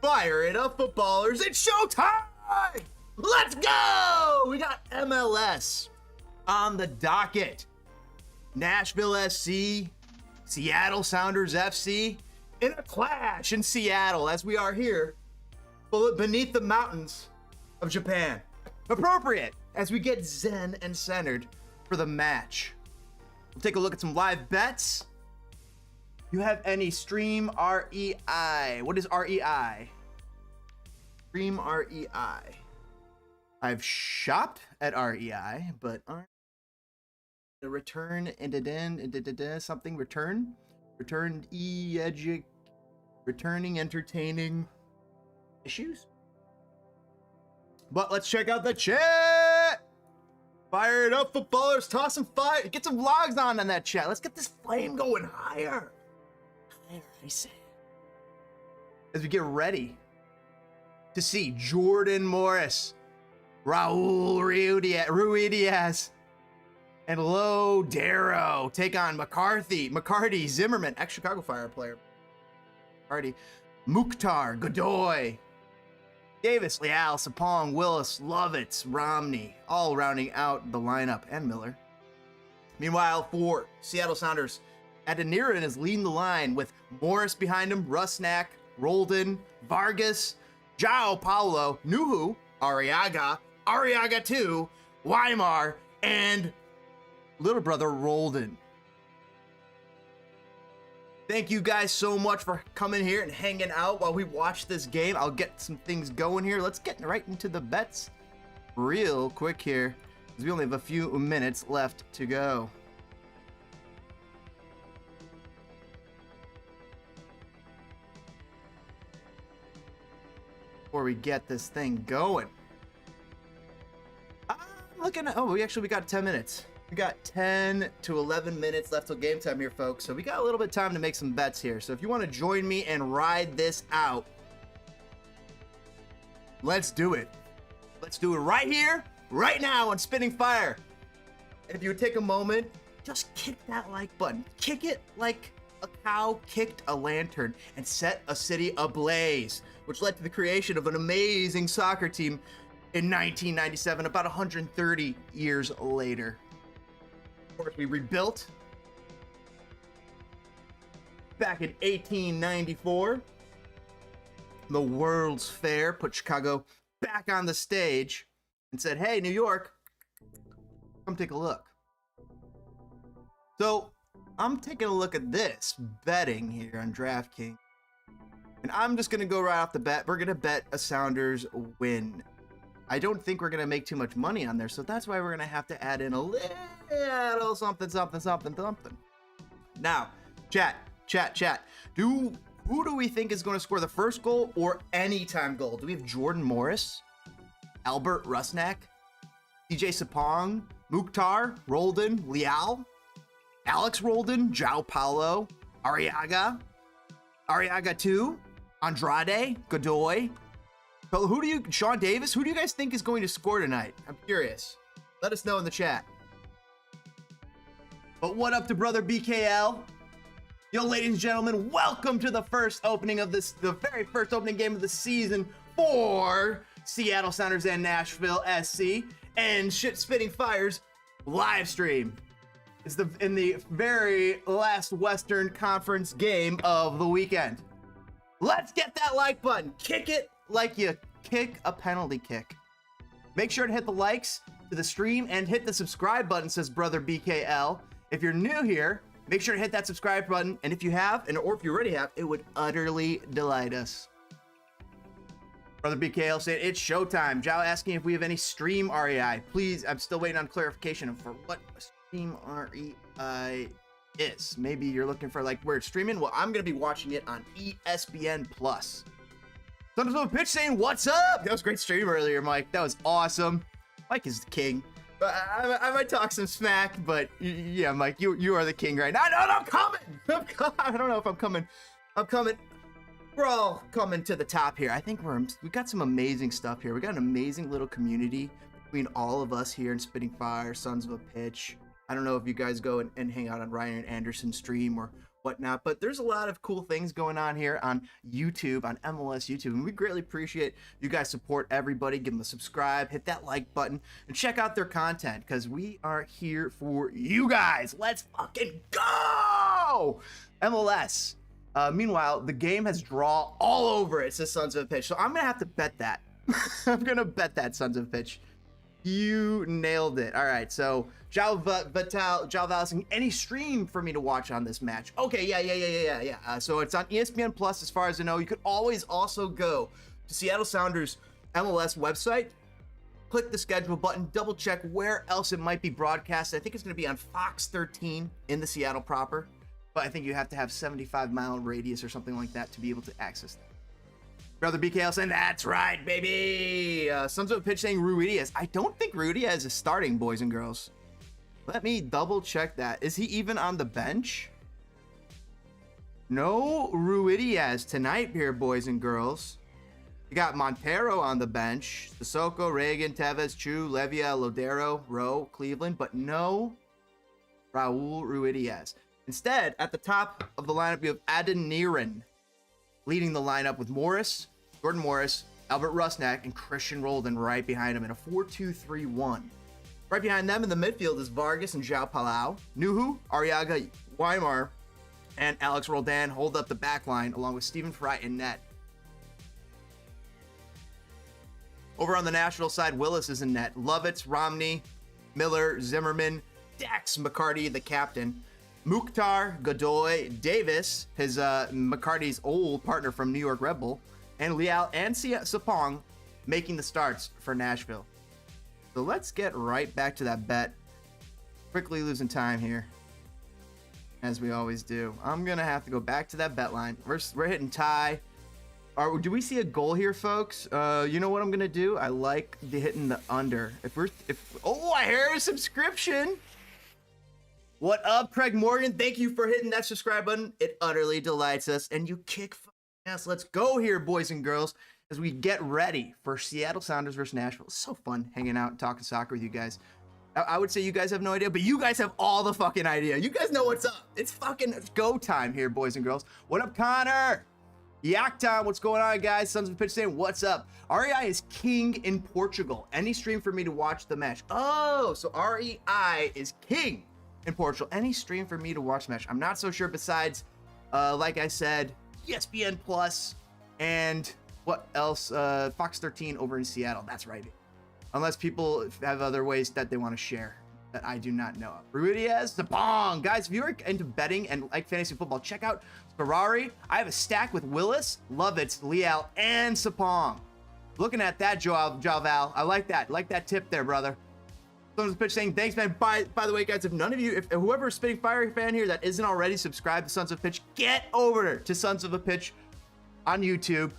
Fire it up, footballers. It's showtime. Let's go. We got MLS on the docket. Nashville SC Seattle Sounders FC in a clash in Seattle, as we are here beneath the mountains of Japan. Appropriate as we get zen and centered for the match. We'll take a look at some live bets. You have any Stream REI? What is REI? Stream REI. I've shopped at REI, but the return and something return returning entertaining issues. But let's check out the chat. Fire it up, footballers. Toss some fire. Get some vlogs on that chat. Let's get this flame going higher. Higher, I say. As we get ready to see Jordan Morris, Raul Ruidiaz, and Lo Darrow take on McCarthy, Zimmerman, ex-Chicago Fire player, McCarthy, Mukhtar, Godoy, Davis, Leal, Sapong, Willis, Lovitz, Romney, all rounding out the lineup, and Miller. Meanwhile, for Seattle Sounders, Adeniran is leading the line with Morris behind him, Rusnak, Roldan, Vargas, João Paulo, Nuhu, Arriaga 2, Weimar, and little brother Roldan. Thank you guys so much for coming here and hanging out while we watch this game. I'll get some things going here. Let's get right into the bets real quick here, because we only have a few minutes left to go. Before we get this thing going. I'm looking at, we got 10 minutes. We got 10 to 11 minutes left till game time here, folks. So we got a little bit of time to make some bets here. So if you want to join me and ride this out, let's do it. Let's do it right here, right now on Spitting Fire. And if you would take a moment, just kick that like button. Kick it like a cow kicked a lantern and set a city ablaze, which led to the creation of an amazing soccer team in 1997, about 130 years later. Of course, we rebuilt back in 1894. The World's Fair put Chicago back on the stage and said, hey, New York, come take a look. So I'm taking a look at this betting here on DraftKings, and I'm just going to go right off the bat. We're going to bet a Sounders win. I don't think we're going to make too much money on there, so that's why we're going to have to add in a little something. Now, chat. Who do we think is going to score the first goal or anytime goal? Do we have Jordan Morris, Albert Rusnak, DJ Sapong, Mukhtar, Roldan, Leal, Alex Roldan, João Paulo, Arriaga 2, Andrade, Godoy? So Sean Davis, who do you guys think is going to score tonight? I'm curious. Let us know in the chat. But what up to brother BKL? Yo, ladies and gentlemen, welcome to the first opening of the very first opening game of the season for Seattle Sounders and Nashville SC and Spitting Fire's live stream. It's in the very last Western Conference game of the weekend. Let's get that like button. Kick it like you kick a penalty kick. Make sure to hit the likes to the stream and hit the subscribe button, says brother BKL. If you're new here, make sure to hit that subscribe button. And if you have, or if you already have, it would utterly delight us. Brother BKL said, it's showtime. Joe asking if we have any Stream REI. Please, I'm still waiting on clarification for what Stream REI is. Maybe you're looking for like where it's streaming. Well, I'm going to be watching it on ESPN Plus. Sons of a Pitch saying, what's up? That was a great stream earlier, Mike. That was awesome. Mike is the king. I might talk some smack, but yeah, Mike, you are the king right now. No, I'm coming. I don't know if I'm coming. We're all coming to the top here. I think we got some amazing stuff here. We got an amazing little community between all of us here in Spitting Fire, Sons of a Pitch. I don't know if you guys go and hang out on Ryan and Anderson's stream or whatnot, but there's a lot of cool things going on here on YouTube, on MLS YouTube, and we greatly appreciate you guys support everybody. Give them a subscribe, hit that like button, and check out their content, because we are here for you guys. Let's fucking go! MLS. Meanwhile, the game has draw all over it, says Sons of a Pitch, so I'm gonna have to bet that. I'm gonna bet that, Sons of a Pitch. You nailed it. All right, so João Val, any stream for me to watch on this match? Okay, yeah. So it's on ESPN Plus, as far as I know. You could always also go to Seattle Sounders MLS website, click the schedule button, double check where else it might be broadcast. I think it's going to be on Fox 13 in the Seattle proper, but I think you have to have 75-mile radius or something like that to be able to access that. Brother BKL saying, that's right, baby. Sons of a Pitch saying Ruidiaz. I don't think Ruidiaz is starting, boys and girls. Let me double check that. Is he even on the bench? No Ruidiaz tonight here, boys and girls. You got Montero on the bench. Sissoko, Reagan, Tevez, Chu, Levia, Lodero, Rowe, Cleveland, but no Raul Ruidiaz. Instead, at the top of the lineup, you have Adeniran leading the lineup with Morris, Jordan Morris, Albert Rusnak, and Christian Roldan right behind him in a 4-2-3-1. Right behind them in the midfield is Vargas and João Palau. Nuhu, Arriaga, Weimar, and Alex Roldan hold up the back line along with Stephen Fry in net. Over on the Nashville side, Willis is in net. Lovitz, Romney, Miller, Zimmerman, Dax McCarty, the captain. Mukhtar, Godoy, Davis, his McCarty's old partner from New York Red Bull, and Leal and Sapong making the starts for Nashville. So let's get right back to that bet. Quickly losing time here, as we always do. I'm gonna have to go back to that bet line. We're hitting tie. Do we see a goal here, folks? You know what I'm gonna do? I like hitting the under. Oh, I hear a subscription. What up, Craig Morgan? Thank you for hitting that subscribe button. It utterly delights us. And you kick ass. Let's go here, boys and girls, as we get ready for Seattle Sounders versus Nashville. It's so fun hanging out and talking soccer with you guys. I would say you guys have no idea, but you guys have all the fucking idea. You guys know what's up. It's fucking go time here, boys and girls. What up, Connor? Yak time. What's going on, guys? Sons of a Pitch saying, what's up? REI is king in Portugal. Any stream for me to watch the match? Oh, so REI is king in Portugal. Any stream for me to watch the match? I'm not so sure, besides like I said, ESPN Plus and what else, Fox 13 over in Seattle. That's right, unless people have other ways that they want to share that I do not know of. Ruidiaz, the bong. Guys, if you're into betting and like fantasy football, check out Ferrari. I have a stack with Willis, Lovitz, Leal, and Sapong. Looking at that, João Val, I like that. Like that tip there, brother. Someone's Pitch saying, thanks, man. By the way, guys, if none of you, if whoever's Spitting Fire fan here that isn't already subscribed to Sons of a Pitch, get over to Sons of a Pitch on YouTube.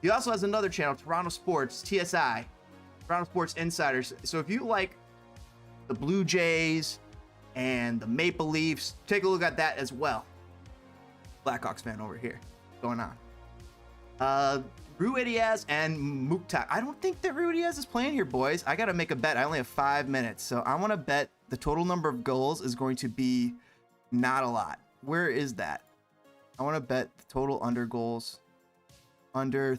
He also has another channel, Toronto Sports, TSI, Toronto Sports Insiders. So if you like the Blue Jays and the Maple Leafs, take a look at that as well. Blackhawks fan over here. What's going on? Ruidiaz and Mukhtar. I don't think that Ruidiaz is playing here, boys. I got to make a bet. I only have 5 minutes. So I want to bet the total number of goals is going to be not a lot. Where is that? I want to bet the total under goals. Under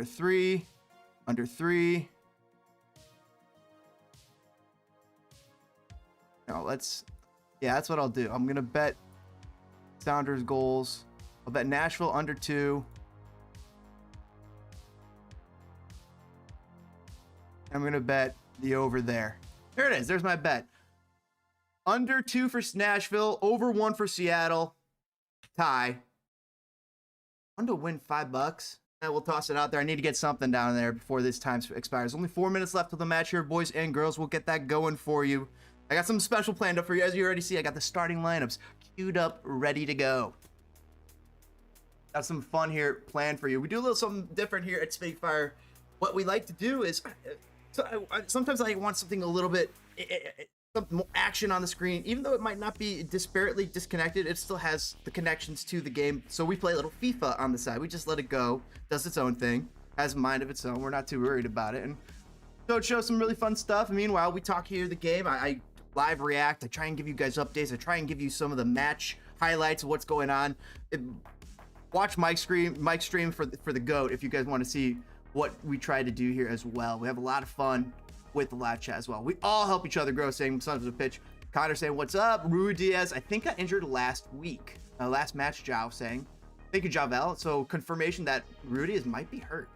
three. No, yeah, that's what I'll do. I'm going to bet Sounders goals. I'll bet Nashville under 2. I'm going to bet the over there. There it is. There's my bet. Under 2 for Nashville, over 1 for Seattle. Tie. I'm to win $5. And we'll toss it out there. I need to get something down there before this time expires. Only 4 minutes left of the match here, boys and girls. We'll get that going for you. I got something special planned up for you. As you already see, I got the starting lineups queued up, ready to go. Got some fun here planned for you. We do a little something different here at Spitting Fire. What we like to do is, sometimes I want something a little bit, some more action on the screen. Even though it might not be disparately disconnected, it still has the connections to the game. So we play a little FIFA on the side. We just let it go, does its own thing, has a mind of its own. We're not too worried about it. And so it shows some really fun stuff. Meanwhile, we talk here the game. I live react. I try and give you guys updates. I try and give you some of the match highlights of what's going on. Watch Mike's stream for the GOAT if you guys want to see what we try to do here as well. We have a lot of fun with the live chat as well. We all help each other grow, saying sons of a pitch. Connor saying, what's up? Rui Diaz, I think got injured last week. Last match, Jao saying. Thank you, Javel. So confirmation that Rui Diaz might be hurt.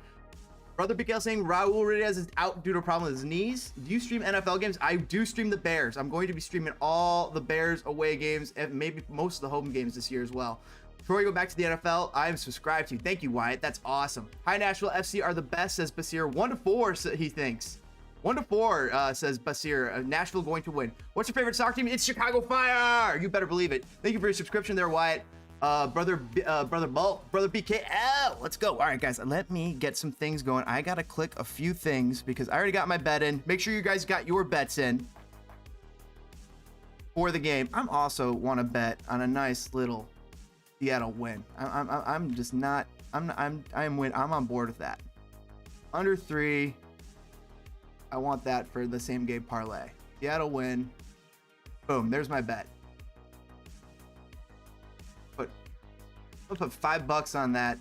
Brother Miguel saying Raul Ruiz is out due to a problem with his knees. Do you stream NFL games? I do stream the Bears. I'm going to be streaming all the Bears away games and maybe most of the home games this year as well. Before we go back to the NFL, I am subscribed to you. Thank you, Wyatt. That's awesome. Hi, Nashville FC are the best, says Basir. 1-4, he thinks. 1-4, says Basir. Nashville going to win. What's your favorite soccer team? It's Chicago Fire. You better believe it. Thank you for your subscription there, Wyatt. Brother BKL. Let's go. All right, guys, let me get some things going. I got to click a few things because I already got my bet in. Make sure you guys got your bets in for the game. I'm also want to bet on a nice little Seattle win. I'm on board with that. Under 3. I want that for the same game parlay. Seattle win. Boom. There's my bet. I'll put $5 on that.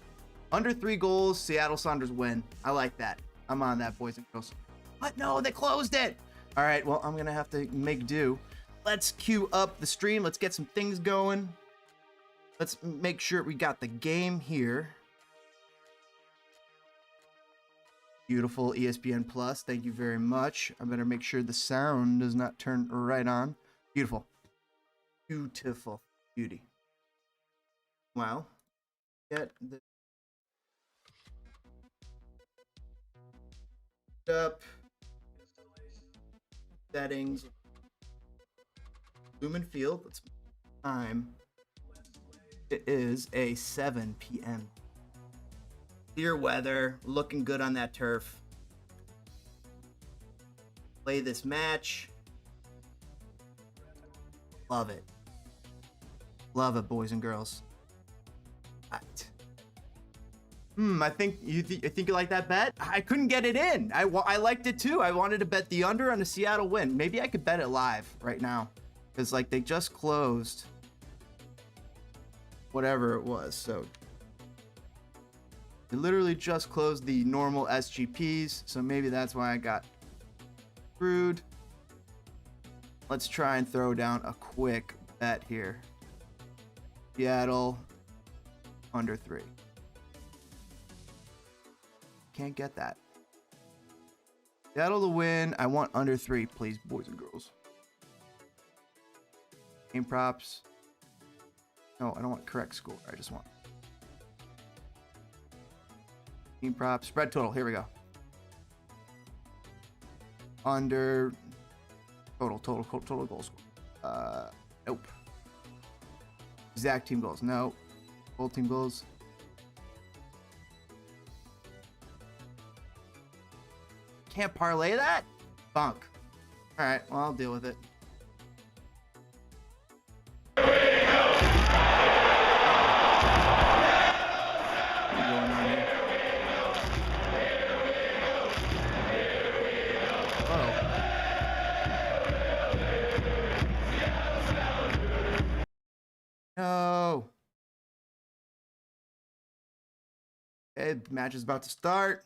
Under 3 goals, Seattle Sounders win. I like that. I'm on that, boys and girls. But no, they closed it. All right, well, I'm going to have to make do. Let's queue up the stream. Let's get some things going. Let's make sure we got the game here. Beautiful ESPN Plus. Thank you very much. I better make sure the sound does not turn right on. Beautiful. Beautiful. Beauty. Wow. Get the up settings. Lumen Field. Let's time. It is a 7 p.m. Clear weather, looking good on that turf. Play this match. Love it. Love it, boys and girls. Right. I think you think you like that bet? I couldn't get it in. I liked it too. I wanted to bet the under on a Seattle win. Maybe I could bet it live right now because like they just closed whatever it was. So they literally just closed the normal SGPs. So maybe that's why I got screwed. Let's try and throw down a quick bet here. Seattle under 3. Can't get that. Seattle to win. I want under 3, please, boys and girls. Game props. No, I don't want correct score. I just want team props. Spread total. Here we go. Under total goal score. Nope. Exact team goals. No. Full team goals. Can't parlay that? Bunk. All right, well, I'll deal with it. No. Okay, the match is about to start.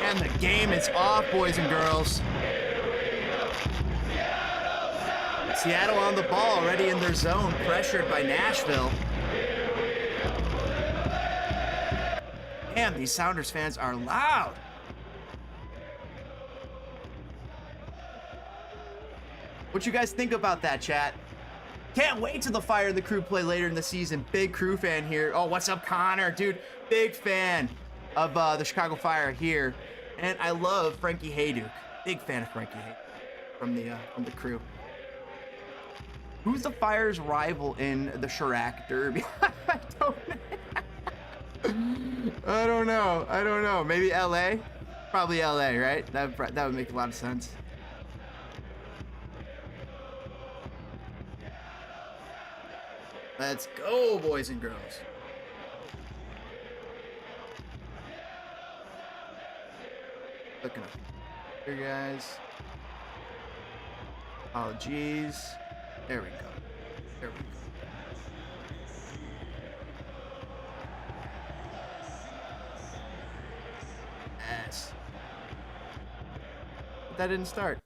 And the game is off, boys and girls. Seattle on the ball, already in their zone, pressured by Nashville. Damn, these Sounders fans are loud. What you guys think about that, chat? Can't wait till the Fire and the Crew play later in the season. Big Crew fan here. Oh, what's up, Connor? Dude, big fan of the Chicago Fire here. And I love Frankie Hayduke. Big fan of Frankie Hayduke from the crew. Who's the Fire's rival in the Chirac Derby? I don't know. Maybe LA? Probably LA, right? That would make a lot of sense. Let's go, boys and girls. Looking up here, guys. Oh, geez. There we go. There we go. Yes. But that didn't start.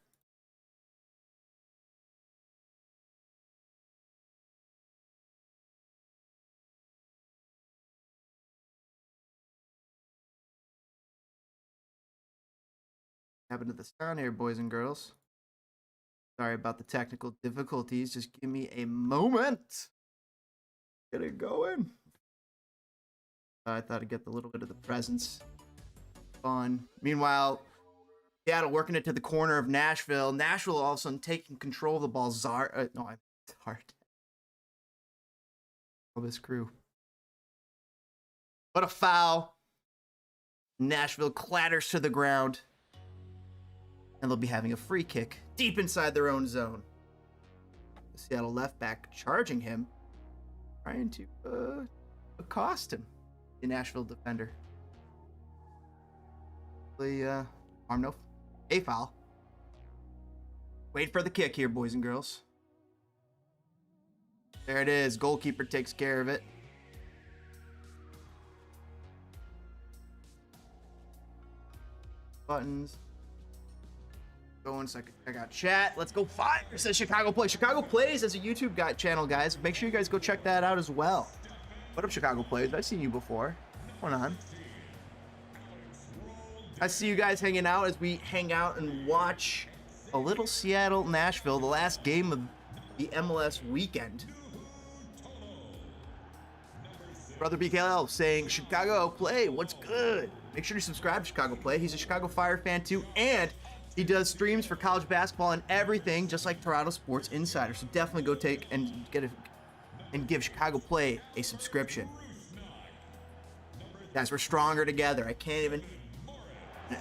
Happened to the sound here, boys and girls. Sorry about the technical difficulties. Just give me a moment. Get it going. I thought I'd get a little bit of the presence. Fun. Meanwhile, Seattle working it to the corner of Nashville. Nashville all of a sudden taking control of the ball. I'm hard. All this crew. What a foul. Nashville clatters to the ground. And they'll be having a free kick deep inside their own zone. The Seattle left back charging him, trying to accost him. The Nashville defender. A foul. Wait for the kick here, boys and girls. There it is. Goalkeeper takes care of it. Buttons. Going so I can check out chat. Let's go Fire, says Chicago Play. Chicago Plays as a YouTube channel, guys. Make sure you guys go check that out as well. What up, Chicago Plays? I've seen you before. What's going on? I see you guys hanging out as we hang out and watch a little Seattle-Nashville, the last game of the MLS weekend. Brother BKL saying, Chicago Play, what's good? Make sure you subscribe to Chicago Play. He's a Chicago Fire fan too, and he does streams for college basketball and everything, just like Toronto Sports Insider. So definitely go take and give Chicago Play a subscription. Guys, we're stronger together. I can't even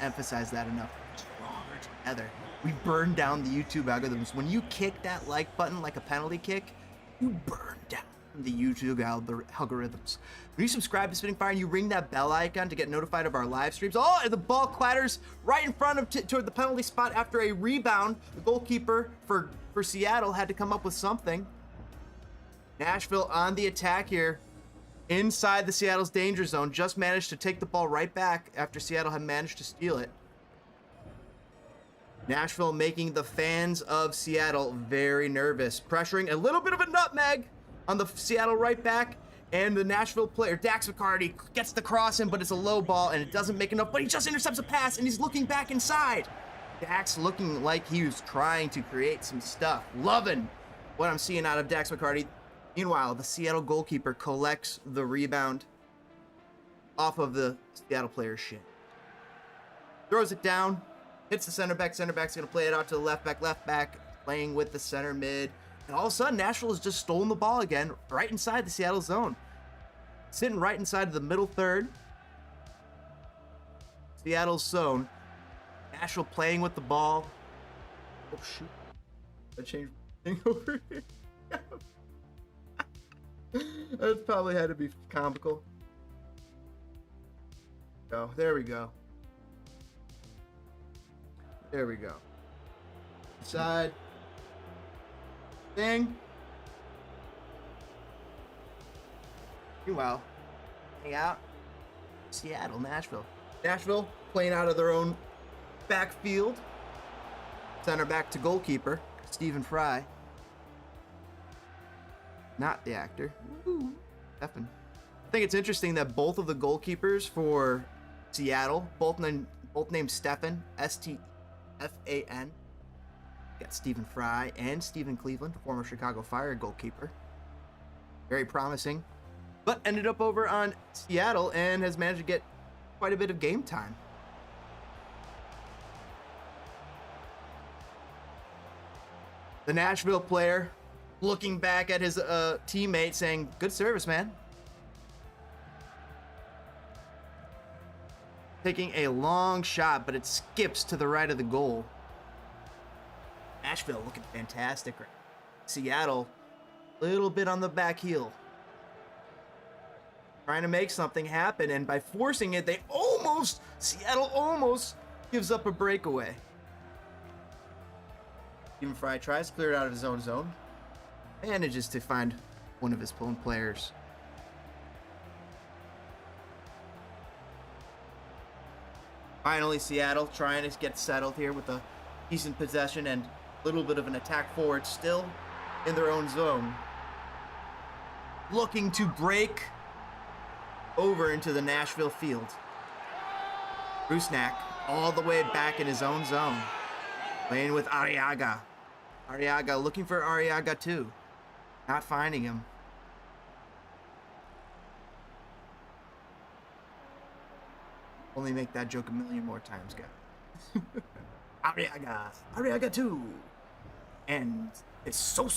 emphasize that enough. Stronger together. We burn down the YouTube algorithms. When you kick that like button like a penalty kick, you burn down the YouTube algorithms. When you subscribe to Spitting Fire and you ring that bell icon to get notified of our live streams, and the ball clatters right in front of toward the penalty spot after a rebound. The goalkeeper for Seattle had to come up with something. Nashville on the attack here inside the Seattle's danger zone, just managed to take the ball right back after Seattle had managed to steal it. Nashville making the fans of Seattle very nervous, pressuring a little bit of a nutmeg on the Seattle right back, and the Nashville player, Dax McCarty, gets the cross in, but it's a low ball, and it doesn't make enough, but he just intercepts a pass, and he's looking back inside. Dax looking like he was trying to create some stuff. Loving what I'm seeing out of Dax McCarty. Meanwhile, the Seattle goalkeeper collects the rebound off of the Seattle player's shin. Throws it down, hits the center back. Center back's going to play it out to the left back, playing with the center mid. And all of a sudden, Nashville has just stolen the ball again, right inside the Seattle zone. Sitting right inside of the middle third. Seattle's zone. Nashville playing with the ball. Oh, shoot. I changed my thing over here. That probably had to be comical. Oh, there we go. There we go. Side. Thing. Meanwhile, hang out. Seattle, Nashville. Nashville playing out of their own backfield. Center back to goalkeeper, Stephen Fry. Not the actor. Ooh, Stephen. I think it's interesting that both of the goalkeepers for Seattle, both named Stephen, S-T-F-A-N. Got Stephen Fry and Stephen Cleveland, former Chicago Fire goalkeeper. Very promising, but ended up over on Seattle and has managed to get quite a bit of game time. The Nashville player looking back at his teammate saying, good service, man. Taking a long shot, but it skips to the right of the goal. Nashville looking fantastic. Seattle, a little bit on the back heel. Trying to make something happen, and by forcing it, Seattle almost gives up a breakaway. Stephen Fry tries to clear it out of his own zone. Manages to find one of his own players. Finally, Seattle trying to get settled here with a decent possession and a little bit of an attack forward, still in their own zone. Looking to break over into the Nashville field. Rusnak all the way back in his own zone. Playing with Arriaga. Arriaga looking for Arriaga too. Not finding him. Only make that joke a million more times, guys. Arriaga 2. And it's so.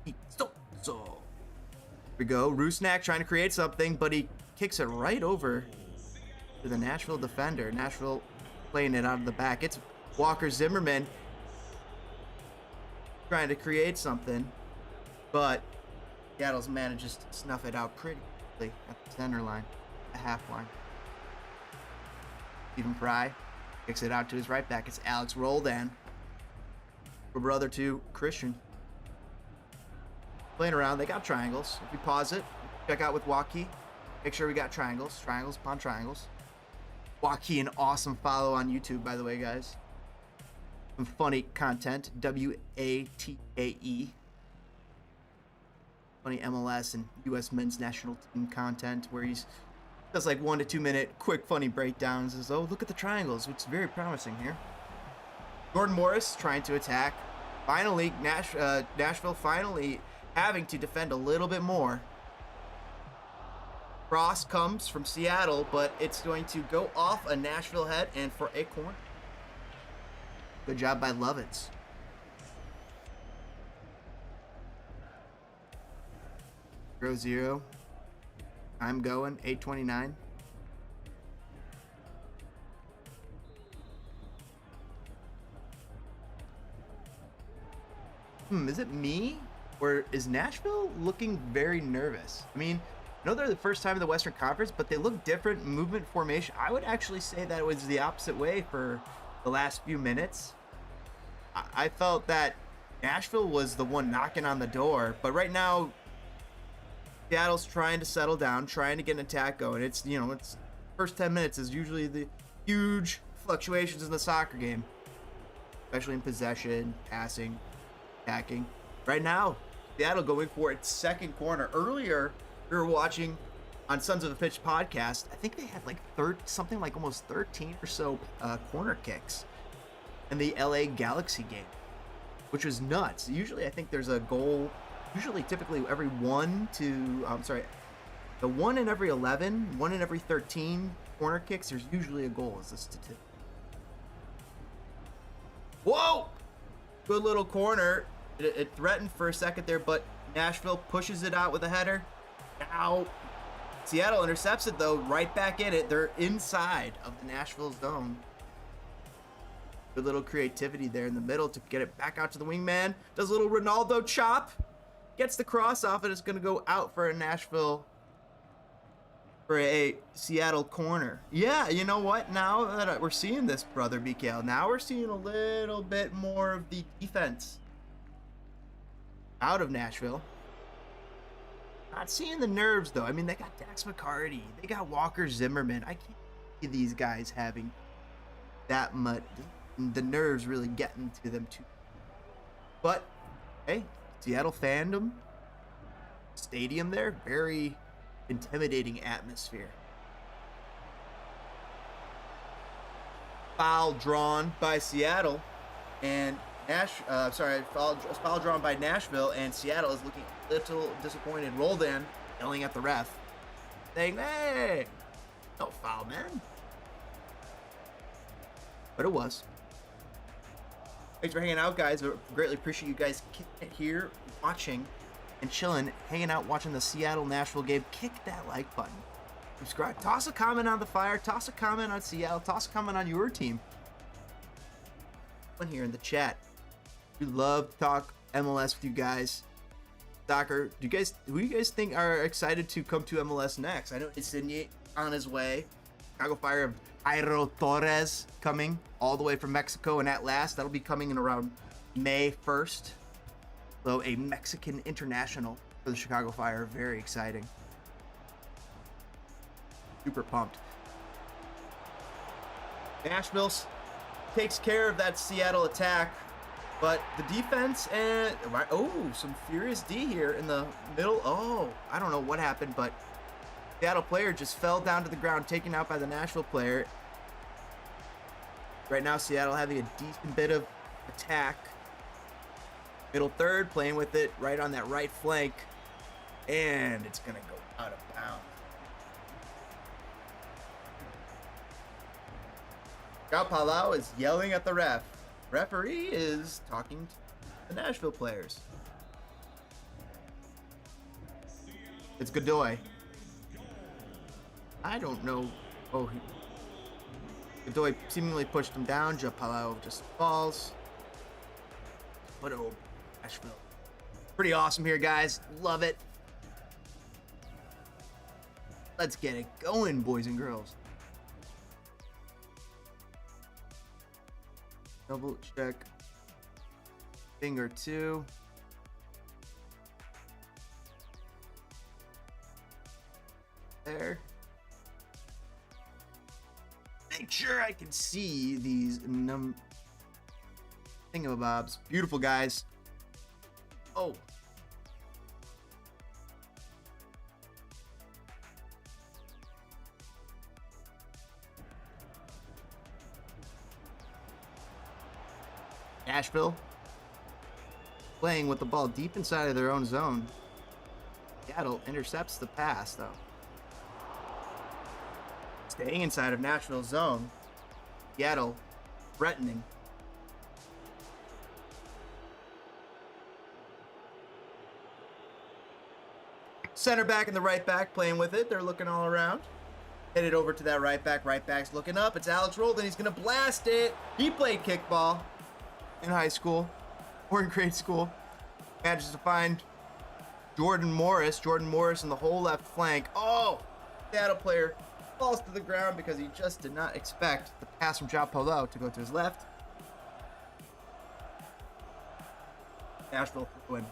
Here we go. Rusnak trying to create something, but he kicks it right over to the Nashville defender. Nashville playing it out of the back. It's Walker Zimmerman trying to create something, but Seattle's manages to snuff it out pretty quickly at the center line, the half line. Stephen Fry kicks it out to his right back. It's Alex Roldan. For brother to Christian. Playing around, they got triangles. If we pause it, check out with Waki. Make sure we got triangles. Triangles upon triangles. Waki, an awesome follow on YouTube, by the way, guys. Some funny content. WATAE. Funny MLS and U.S. men's national team content where he's does like 1 to 2 minute quick funny breakdowns. As oh, look at the triangles, which is very promising here. Jordan Morris trying to attack. Finally, Nashville finally having to defend a little bit more. Cross comes from Seattle, but it's going to go off a Nashville head and for a corner. Good job by Lovitz. 0-0. I'm going 8:29. Is it me? Or is Nashville looking very nervous? I mean, I know they're the first time in the Western Conference, but they look different movement formation. I would actually say that it was the opposite way for the last few minutes. I felt that Nashville was the one knocking on the door, but right now Seattle's trying to settle down, trying to get an attack going. It's first 10 minutes is usually the huge fluctuations in the soccer game, especially in possession, passing, attacking. Right now, Seattle going for its second corner. Earlier, we were watching on Sons of the Pitch podcast. I think they had like something like almost 13 or so corner kicks in the LA Galaxy game, which was nuts. Usually, I think there's a goal. Typically every the 1 in every 11, 1 in every 13 corner kicks, there's usually a goal as a statistic. Whoa! Good little corner. It threatened for a second there, but Nashville pushes it out with a header. Now, Seattle intercepts it, though, right back in it. They're inside of the Nashville zone. Good little creativity there in the middle to get it back out to the wingman. Does a little Ronaldo chop. Gets the cross off, and it's going to go out for a Seattle corner. Yeah, you know what? Now that we're seeing this, brother BKL, now we're seeing a little bit more of the defense out of Nashville. Not seeing the nerves, though. I mean, they got Dax McCarty. They got Walker Zimmerman. I can't see these guys having that much, the nerves really getting to them too. But, hey, Seattle fandom, stadium there, very intimidating atmosphere. Foul drawn by Seattle, and foul drawn by Nashville, and Seattle is looking a little disappointed. Roldan yelling at the ref, saying, "Hey, no foul, man." But it was. Thanks for hanging out, guys. I greatly appreciate you guys here watching and chilling, hanging out, watching the Seattle-Nashville game. Kick that like button. Subscribe. Toss a comment on the Fire. Toss a comment on Seattle. Toss a comment on your team. One here in the chat. We love to talk MLS with you guys. Soccer. Who do you guys think are excited to come to MLS next? I know Insigne on his way. Chicago Fire of Jairo Torres coming all the way from Mexico, and at last that'll be coming in around May 1st. So a Mexican international for the Chicago Fire. Very exciting. Super pumped. Nashville takes care of that Seattle attack, but the defense and some furious D here in the middle. Oh, I don't know what happened, but Seattle player just fell down to the ground, taken out by the Nashville player. Right now, Seattle having a decent bit of attack. Middle third, playing with it right on that right flank, and it's gonna go out of bounds. Palau is yelling at the ref. Referee is talking to the Nashville players. It's Godoy. I don't know. Oh, Godoy seemingly pushed him down. Palau just falls. But oh, Nashville. Pretty awesome here, guys. Love it. Let's get it going, boys and girls. Double check. Finger two. There. Make sure I can see these thingamabobs. Beautiful, guys. Oh. Nashville playing with the ball deep inside of their own zone. Seattle intercepts the pass, though. Staying inside of Nashville's zone. Seattle threatening. Center back and the right back playing with it. They're looking all around. Headed over to that right back. Right back's looking up. It's Alex Roldan. He's going to blast it. He played kickball in high school or in grade school. Manages to find Jordan Morris. Jordan Morris in the whole left flank. Oh, Seattle player falls to the ground because he just did not expect the pass from Palau to go to his left. Nashville win.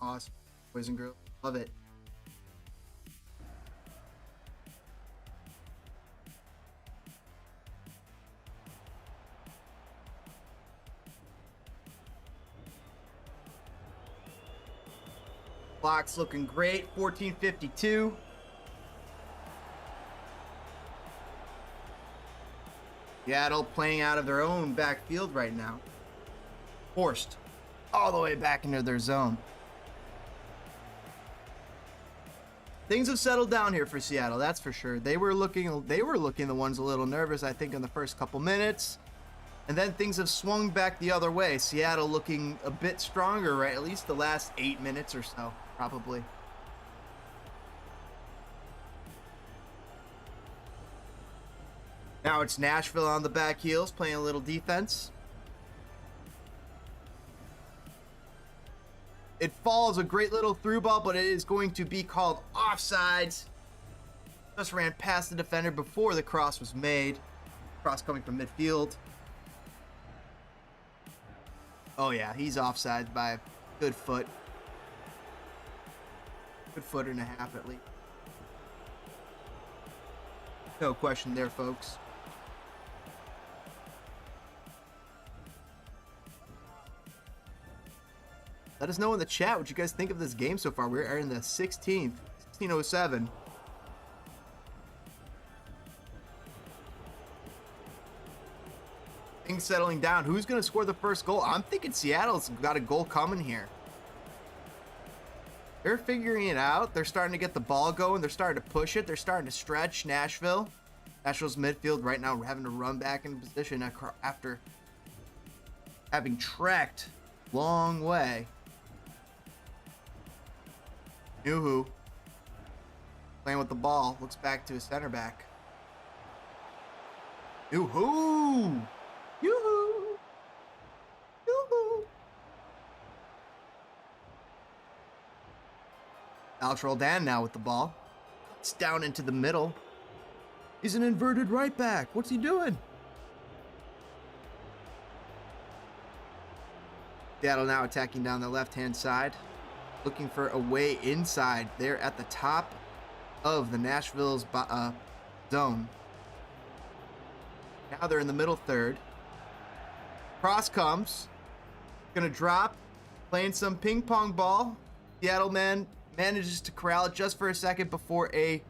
Awesome, boys and girls. Love it. Clock's looking great. 14:52. Seattle playing out of their own backfield right now. Forced all the way back into their zone. Things have settled down here for Seattle, that's for sure. They were looking the ones a little nervous, I think, in the first couple minutes. And then things have swung back the other way. Seattle looking a bit stronger, right? At least the last 8 minutes or so, probably. Now it's Nashville on the back heels, playing a little defense. It falls, a great little through ball, but it is going to be called offsides. Just ran past the defender before the cross was made. Cross coming from midfield. Oh yeah, he's offsides by a good foot. Good foot and a half at least. No question there, folks. Let us know in the chat what you guys think of this game so far. We're in the 16th, 16:07. Things settling down. Who's going to score the first goal? I'm thinking Seattle's got a goal coming here. They're figuring it out. They're starting to get the ball going. They're starting to push it. They're starting to stretch Nashville. Nashville's midfield right now having to run back in position after having trekked long way. Nuhu playing with the ball. Looks back to his center back. Nuhu! Yoo-hoo! Yoo-hoo! Alex Roldan now with the ball. It's down into the middle. He's an inverted right back. What's he doing? Seattle now attacking down the left-hand side. Looking for a way inside. They're at the top of the Nashville's zone. Now they're in the middle third. Cross comes. Gonna drop. Playing some ping pong ball. Seattle man manages to corral it just for a second before a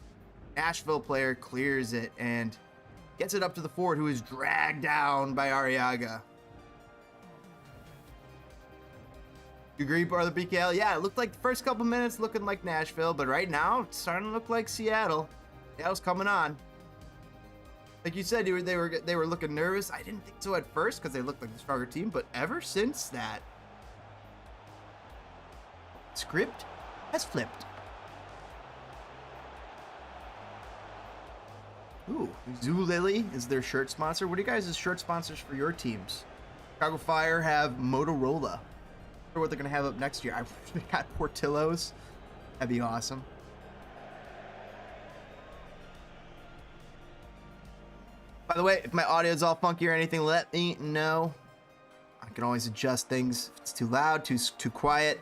Nashville player clears it and gets it up to the forward, who is dragged down by Arriaga. You agree, brother BKL? Yeah, it looked like the first couple minutes looking like Nashville, but right now it's starting to look like Seattle. Seattle's coming on. Like you said, they were looking nervous. I didn't think so at first because they looked like the stronger team, but ever since that, script has flipped. Ooh, Zulily is their shirt sponsor. What are you guys' shirt sponsors for your teams? Chicago Fire have Motorola. I wonder what they're going to have up next year. They got Portillo's. That'd be awesome. By the way, if my audio is all funky or anything, let me know. I can always adjust things if it's too loud, too quiet.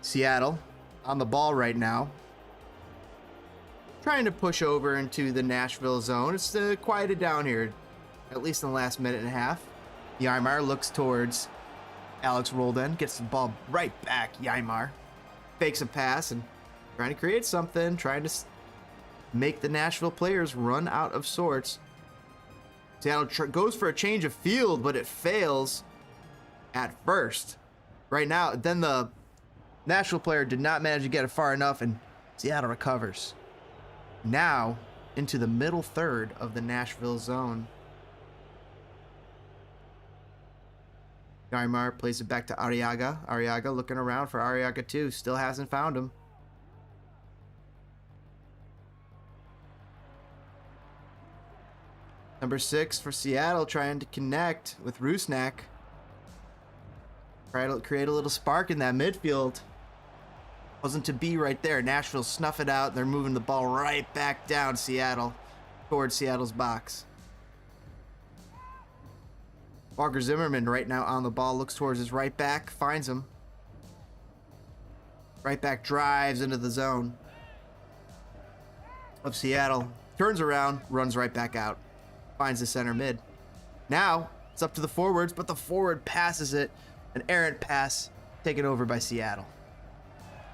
Seattle on the ball right now. Trying to push over into the Nashville zone. It's quieted down here, at least in the last minute and a half. Yaimar looks towards Alex Roldan, gets the ball right back. Yaimar fakes a pass and trying to create something, trying to make the Nashville players run out of sorts. Seattle goes for a change of field, but it fails at first. Right now, then the Nashville player did not manage to get it far enough, and Seattle recovers. Now into the middle third of the Nashville zone. Yaimar plays it back to Arriaga. Arriaga looking around for Arriaga too. Still hasn't found him. Number 6 for Seattle trying to connect with Rusnak. Try to create a little spark in that midfield. Wasn't to be right there. Nashville snuff it out. They're moving the ball right back down Seattle towards Seattle's box. Walker Zimmerman right now on the ball. Looks towards his right back. Finds him. Right back drives into the zone of Seattle. Turns around. Runs right back out. Finds the center mid. Now it's up to the forwards, but the forward passes it. An errant pass taken over by Seattle.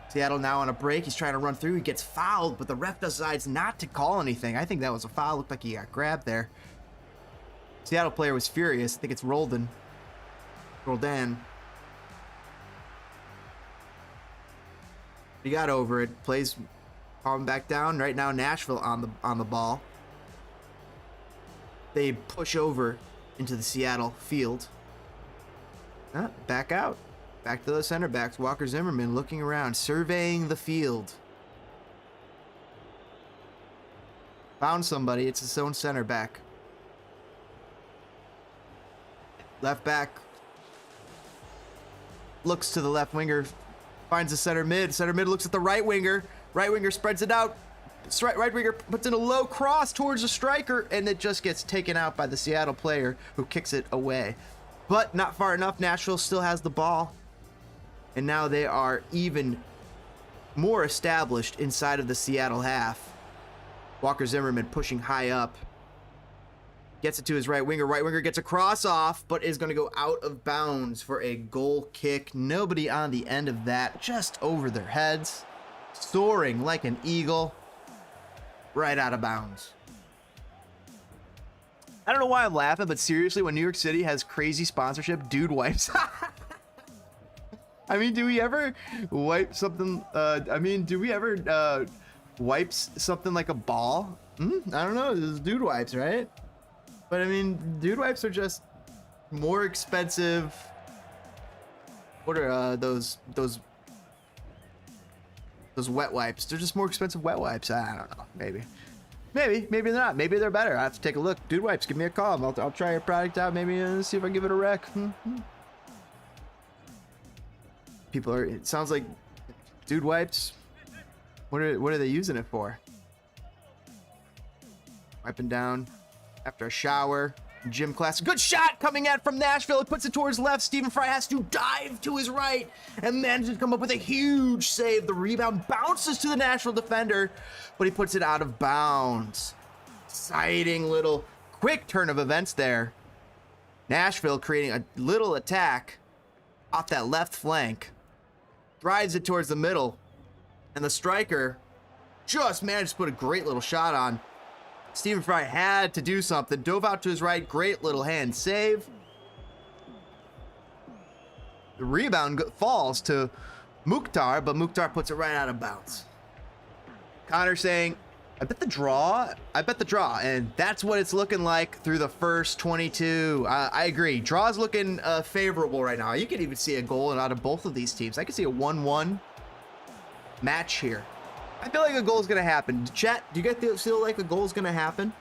Seattle now on a break. He's trying to run through. He gets fouled, but the ref decides not to call anything. I think that was a foul. Looked like he got grabbed there. Seattle player was furious. I think it's Roldan. He got over it. Plays calling back down. Right now Nashville on the ball. They push over into the Seattle field. Back out. Back to the center backs. Walker Zimmerman looking around, surveying the field. Found somebody. It's his own center back. Left back looks to the left winger. Finds the center mid. Center mid looks at the right winger. Right winger spreads it out. right winger puts in a low cross towards the striker, and it just gets taken out by the Seattle player who kicks it away. But not far enough. Nashville still has the ball. And now they are even more established inside of the Seattle half. Walker Zimmerman pushing high up. Gets it to his right winger. Right winger gets a cross off, but is going to go out of bounds for a goal kick. Nobody on the end of that. Just over their heads. Soaring like an eagle. Right out of bounds. I don't know why I'm laughing, but seriously, when New York City has crazy sponsorship, dude wipes. I mean, do we ever wipe something? Do we ever wipes something like a ball? I don't know. This is dude wipes, right? But I mean, dude wipes are just more expensive. What are those wet wipes? They're just more expensive wet wipes. I don't know. Maybe they're not. Maybe they're better. I have to take a look. Dude wipes, give me a call. I'll try your product out. Maybe see if I give it a rec. People are. It sounds like dude wipes. What are they using it for? Wiping down after a shower, gym class. Good shot coming out from Nashville. It puts it towards left. Stephen Fry has to dive to his right and manages to come up with a huge save. The rebound bounces to the Nashville defender, but he puts it out of bounds. Exciting little quick turn of events there. Nashville creating a little attack off that left flank. Drives it towards the middle. And the striker just managed to put a great little shot on. Stephen Fry had to do something. Dove out to his right. Great little hand save. The rebound falls to Mukhtar, but Mukhtar puts it right out of bounds. Connor saying, I bet the draw. And that's what it's looking like through the first 22. I agree. Draw's looking favorable right now. You can even see a goal out of both of these teams. I can see a 1-1 match here. I feel like a goal is going to happen. Chat, do you guys feel like a goal is going to happen?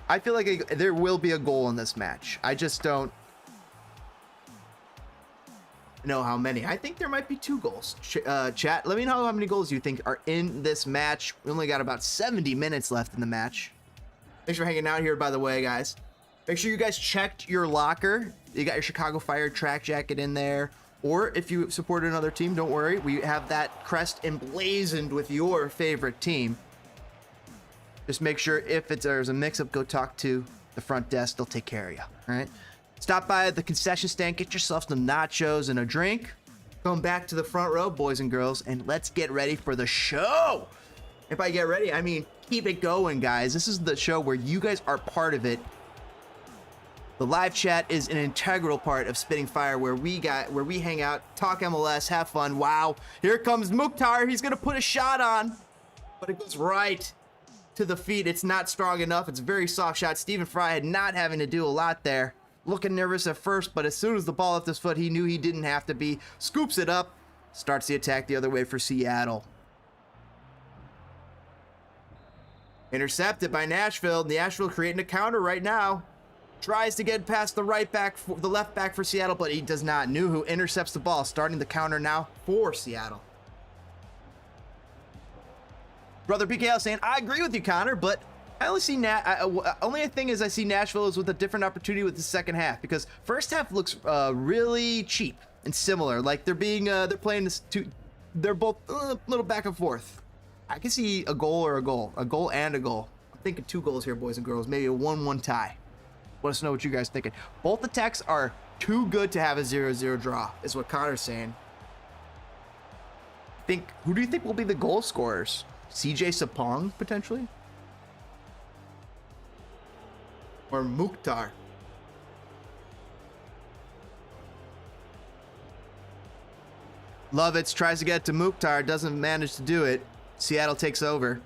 I feel like there will be a goal in this match. I just don't know how many. I think there might be 2 goals. Chat, let me know how many goals you think are in this match. We only got about 70 minutes left in the match. Thanks for hanging out here, by the way, guys. Make sure you guys checked your locker. You got your Chicago Fire track jacket in there. Or if you support another team, don't worry. We have that crest emblazoned with your favorite team. Just make sure if there's a mix-up, go talk to the front desk. They'll take care of you, all right? Stop by the concession stand. Get yourself some nachos and a drink. Come back to the front row, boys and girls, and let's get ready for the show. If I get ready, I mean keep it going, guys. This is the show where you guys are part of it. The live chat is an integral part of Spitting Fire, where we hang out, talk MLS, have fun. Wow, here comes Mukhtar. He's gonna put a shot on, but it goes right to the feet. It's not strong enough. It's a very soft shot. Stephen Fry had not having to do a lot there. Looking nervous at first, but as soon as the ball left his foot, he knew he didn't have to be. Scoops it up, starts the attack the other way for Seattle. Intercepted by Nashville. Nashville creating a counter right now. Tries to get past the left back for Seattle, but he does not. Nuhu intercepts the ball, starting the counter now for Seattle. Brother PKL saying, I agree with you, Connor, but I only see only thing is I see Nashville is with a different opportunity with the second half, because first half looks really cheap and similar. Like they're playing this they're both a little back and forth. I can see a goal and a goal. I'm thinking 2 goals here, boys and girls. Maybe a 1-1 tie. Let us know what you guys thinking. Both attacks are too good to have a 0-0 draw, is what Connor's saying. Who do you think will be the goal scorers? CJ Sapong, potentially? Or Mukhtar? Lovitz tries to get to Mukhtar, doesn't manage to do it. Seattle takes over.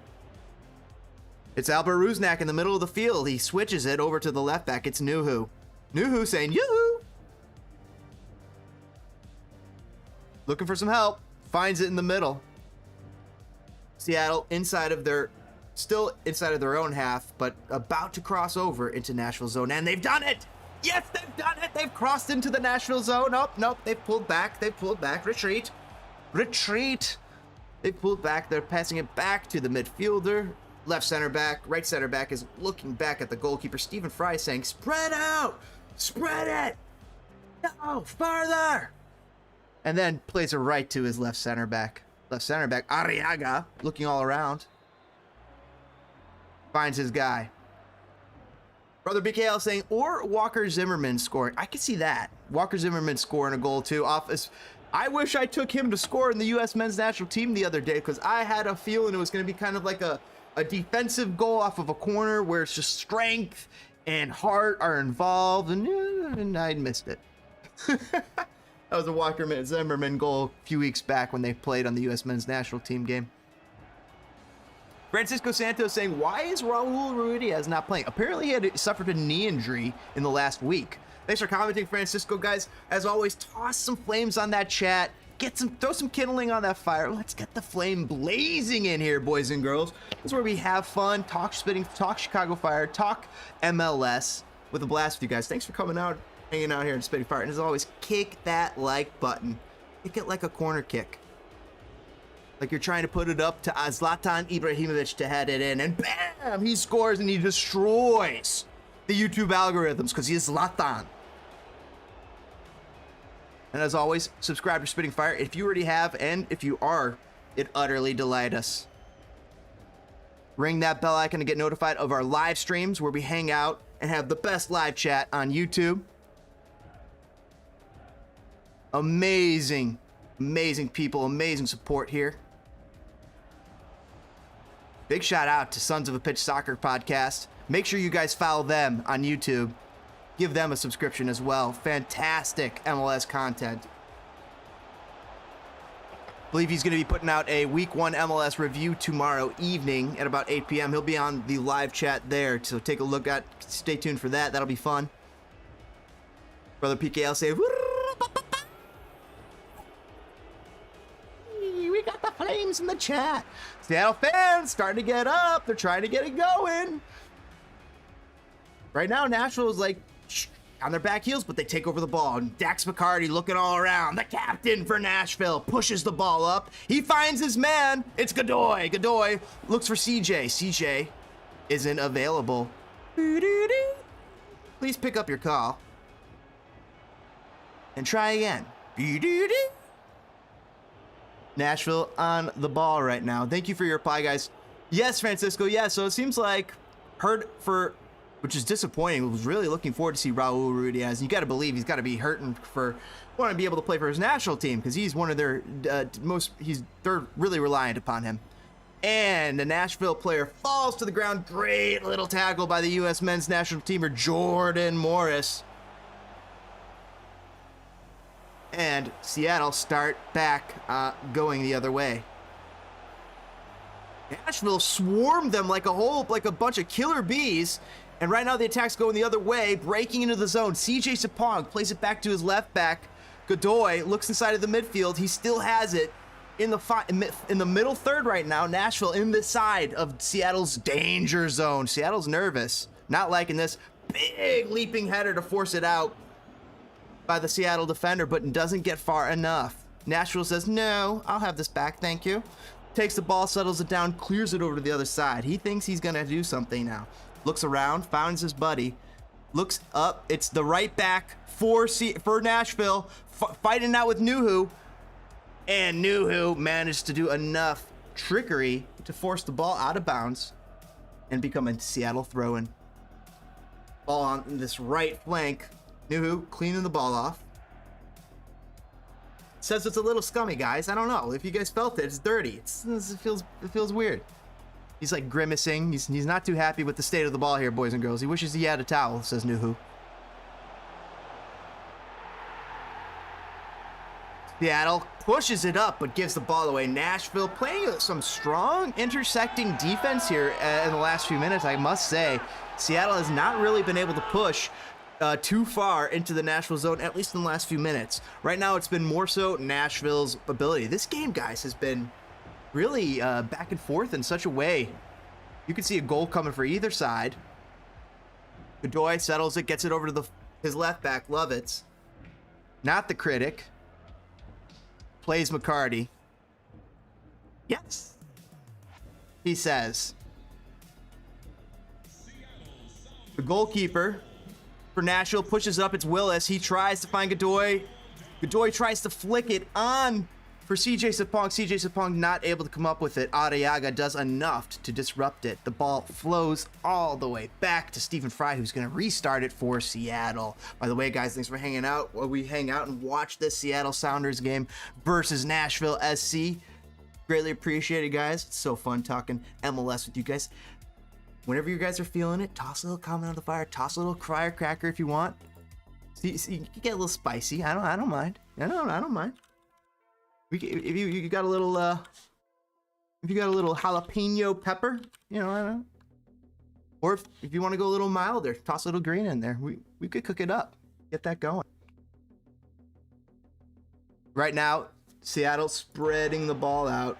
It's Albert Rusnak in the middle of the field. He switches it over to the left back. It's Nuhu. Nuhu saying, yoo-hoo! Looking for some help. Finds it in the middle. Seattle still inside of their own half, but about to cross over into Nashville zone. And they've done it! Yes, they've done it! They've crossed into the Nashville zone. Nope. They've pulled back. Retreat. They pulled back. They're passing it back to the midfielder. Left center back, right center back is looking back at the goalkeeper. Stephen Fry saying, spread out, spread it, no, farther. And then plays it right to his left center back. Left center back, Arriaga, looking all around. Finds his guy. Brother BKL saying, or Walker Zimmerman scoring. I can see that. Walker Zimmerman scoring a goal too. I wish I took him to score in the U.S. men's national team the other day, because I had a feeling it was going to be kind of like a defensive goal off of a corner where it's just strength and heart are involved, and I missed it. That was a Walker Zimmerman goal a few weeks back when they played on the U.S. men's national team game. Francisco Santos saying, why is Raul Ruidiaz not playing? Apparently he had suffered a knee injury in the last week. Thanks for commenting, Francisco, guys. As always, toss some flames on that chat. Throw some kindling on that fire. Let's get the flame blazing in here, boys and girls. This is where we have fun, talk Chicago Fire, talk MLS with a blast with you guys. Thanks for coming out, hanging out here and Spitting Fire. And as always, kick that like button. Kick it like a corner kick. Like you're trying to put it up to Zlatan Ibrahimovic to head it in, and bam, he scores and he destroys the YouTube algorithms because he is Zlatan. And as always, subscribe to Spitting Fire if you already have, and if you are, it utterly delights us. Ring that bell icon to get notified of our live streams where we hang out and have the best live chat on YouTube. Amazing, amazing people, amazing support here. Big shout out to Sons of a Pitch Soccer podcast. Make sure you guys follow them on YouTube. Give them a subscription as well. Fantastic MLS content. Believe he's going to be putting out a week 1 MLS review tomorrow evening at about 8 p.m. He'll be on the live chat there, so take a look at. Stay tuned for that. That'll be fun. Brother PKL say, we got the flames in the chat. Seattle fans starting to get up. They're trying to get it going. Right now, Nashville is like on their back heels, but they take over the ball. And Dax McCarty looking all around. The captain for Nashville pushes the ball up. He finds his man. It's Godoy. Godoy looks for CJ. CJ isn't available. Please pick up your call and try again. Nashville on the ball right now. Thank you for your reply, guys. Yes, Francisco. Yeah, so it seems like which is disappointing. I was really looking forward to see Raul Ruidiaz. You got to believe he's got to be hurting for wanting to be able to play for his national team because he's one of their they're really reliant upon him. And the Nashville player falls to the ground. Great little tackle by the U.S. men's national teamer Jordan Morris. And Seattle start back going the other way. Nashville swarmed them like a bunch of killer bees. And right now the attack's going the other way, breaking into the zone. CJ Sapong plays it back to his left back. Godoy looks inside of the midfield. He still has it in the middle third right now. Nashville in the side of Seattle's danger zone. Seattle's nervous, not liking this. Big leaping header to force it out by the Seattle defender, but doesn't get far enough. Nashville says, no, I'll have this back, thank you. Takes the ball, settles it down, clears it over to the other side. He thinks he's gonna do something now. Looks around, finds his buddy, looks up. It's the right back for Nashville, fighting out with Nuhu. And Nuhu managed to do enough trickery to force the ball out of bounds and become a Seattle throw-in. Ball on this right flank. Nuhu cleaning the ball off. Says it's a little scummy, guys. I don't know if you guys felt it. It's dirty. It feels weird. He's like grimacing. He's not too happy with the state of the ball here, boys and girls. He wishes he had a towel, says Nuhu. Seattle pushes it up, but gives the ball away. Nashville playing some strong intersecting defense here in the last few minutes, I must say. Seattle has not really been able to push too far into the Nashville zone, at least in the last few minutes. Right now, it's been more so Nashville's ability. This game, guys, has been really back and forth in such a way. You can see a goal coming for either side. Godoy settles it, gets it over to his left back, Lovitz. Not the critic. Plays McCarty. Yes, he says. The goalkeeper for Nashville pushes up. It's Willis. He tries to find Godoy. Godoy tries to flick it on for CJ Sapong. CJ Sapong not able to come up with it. Arriaga does enough to disrupt it. The ball flows all the way back to Stephen Fry, who's going to restart it for Seattle. By the way, guys, thanks for hanging out while we hang out and watch this Seattle Sounders game versus Nashville SC. Greatly appreciated, guys. It's so fun talking MLS with you guys. Whenever you guys are feeling it, toss a little comment on the fire, toss a little firecracker if you want. See, you can get a little spicy. I don't mind. I don't mind. If you got a little jalapeno pepper, you know, I don't know. Or if you want to go a little milder, toss a little green in there. We could cook it up, get that going. Right now, Seattle spreading the ball out.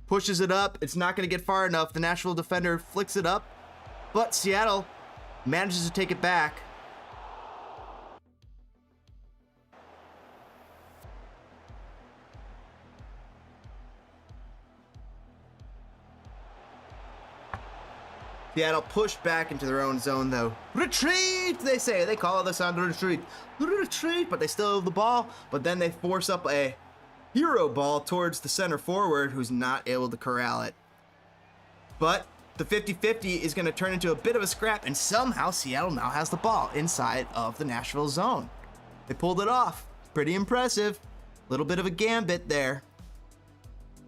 Pushes it up. It's not going to get far enough. The Nashville defender flicks it up, but Seattle manages to take it back. Seattle pushed back into their own zone, though. Retreat, they say. They call this on retreat. Retreat, but they still have the ball. But then they force up a hero ball towards the center forward, who's not able to corral it. But the 50-50 is going to turn into a bit of a scrap, and somehow Seattle now has the ball inside of the Nashville zone. They pulled it off. Pretty impressive. Little bit of a gambit there.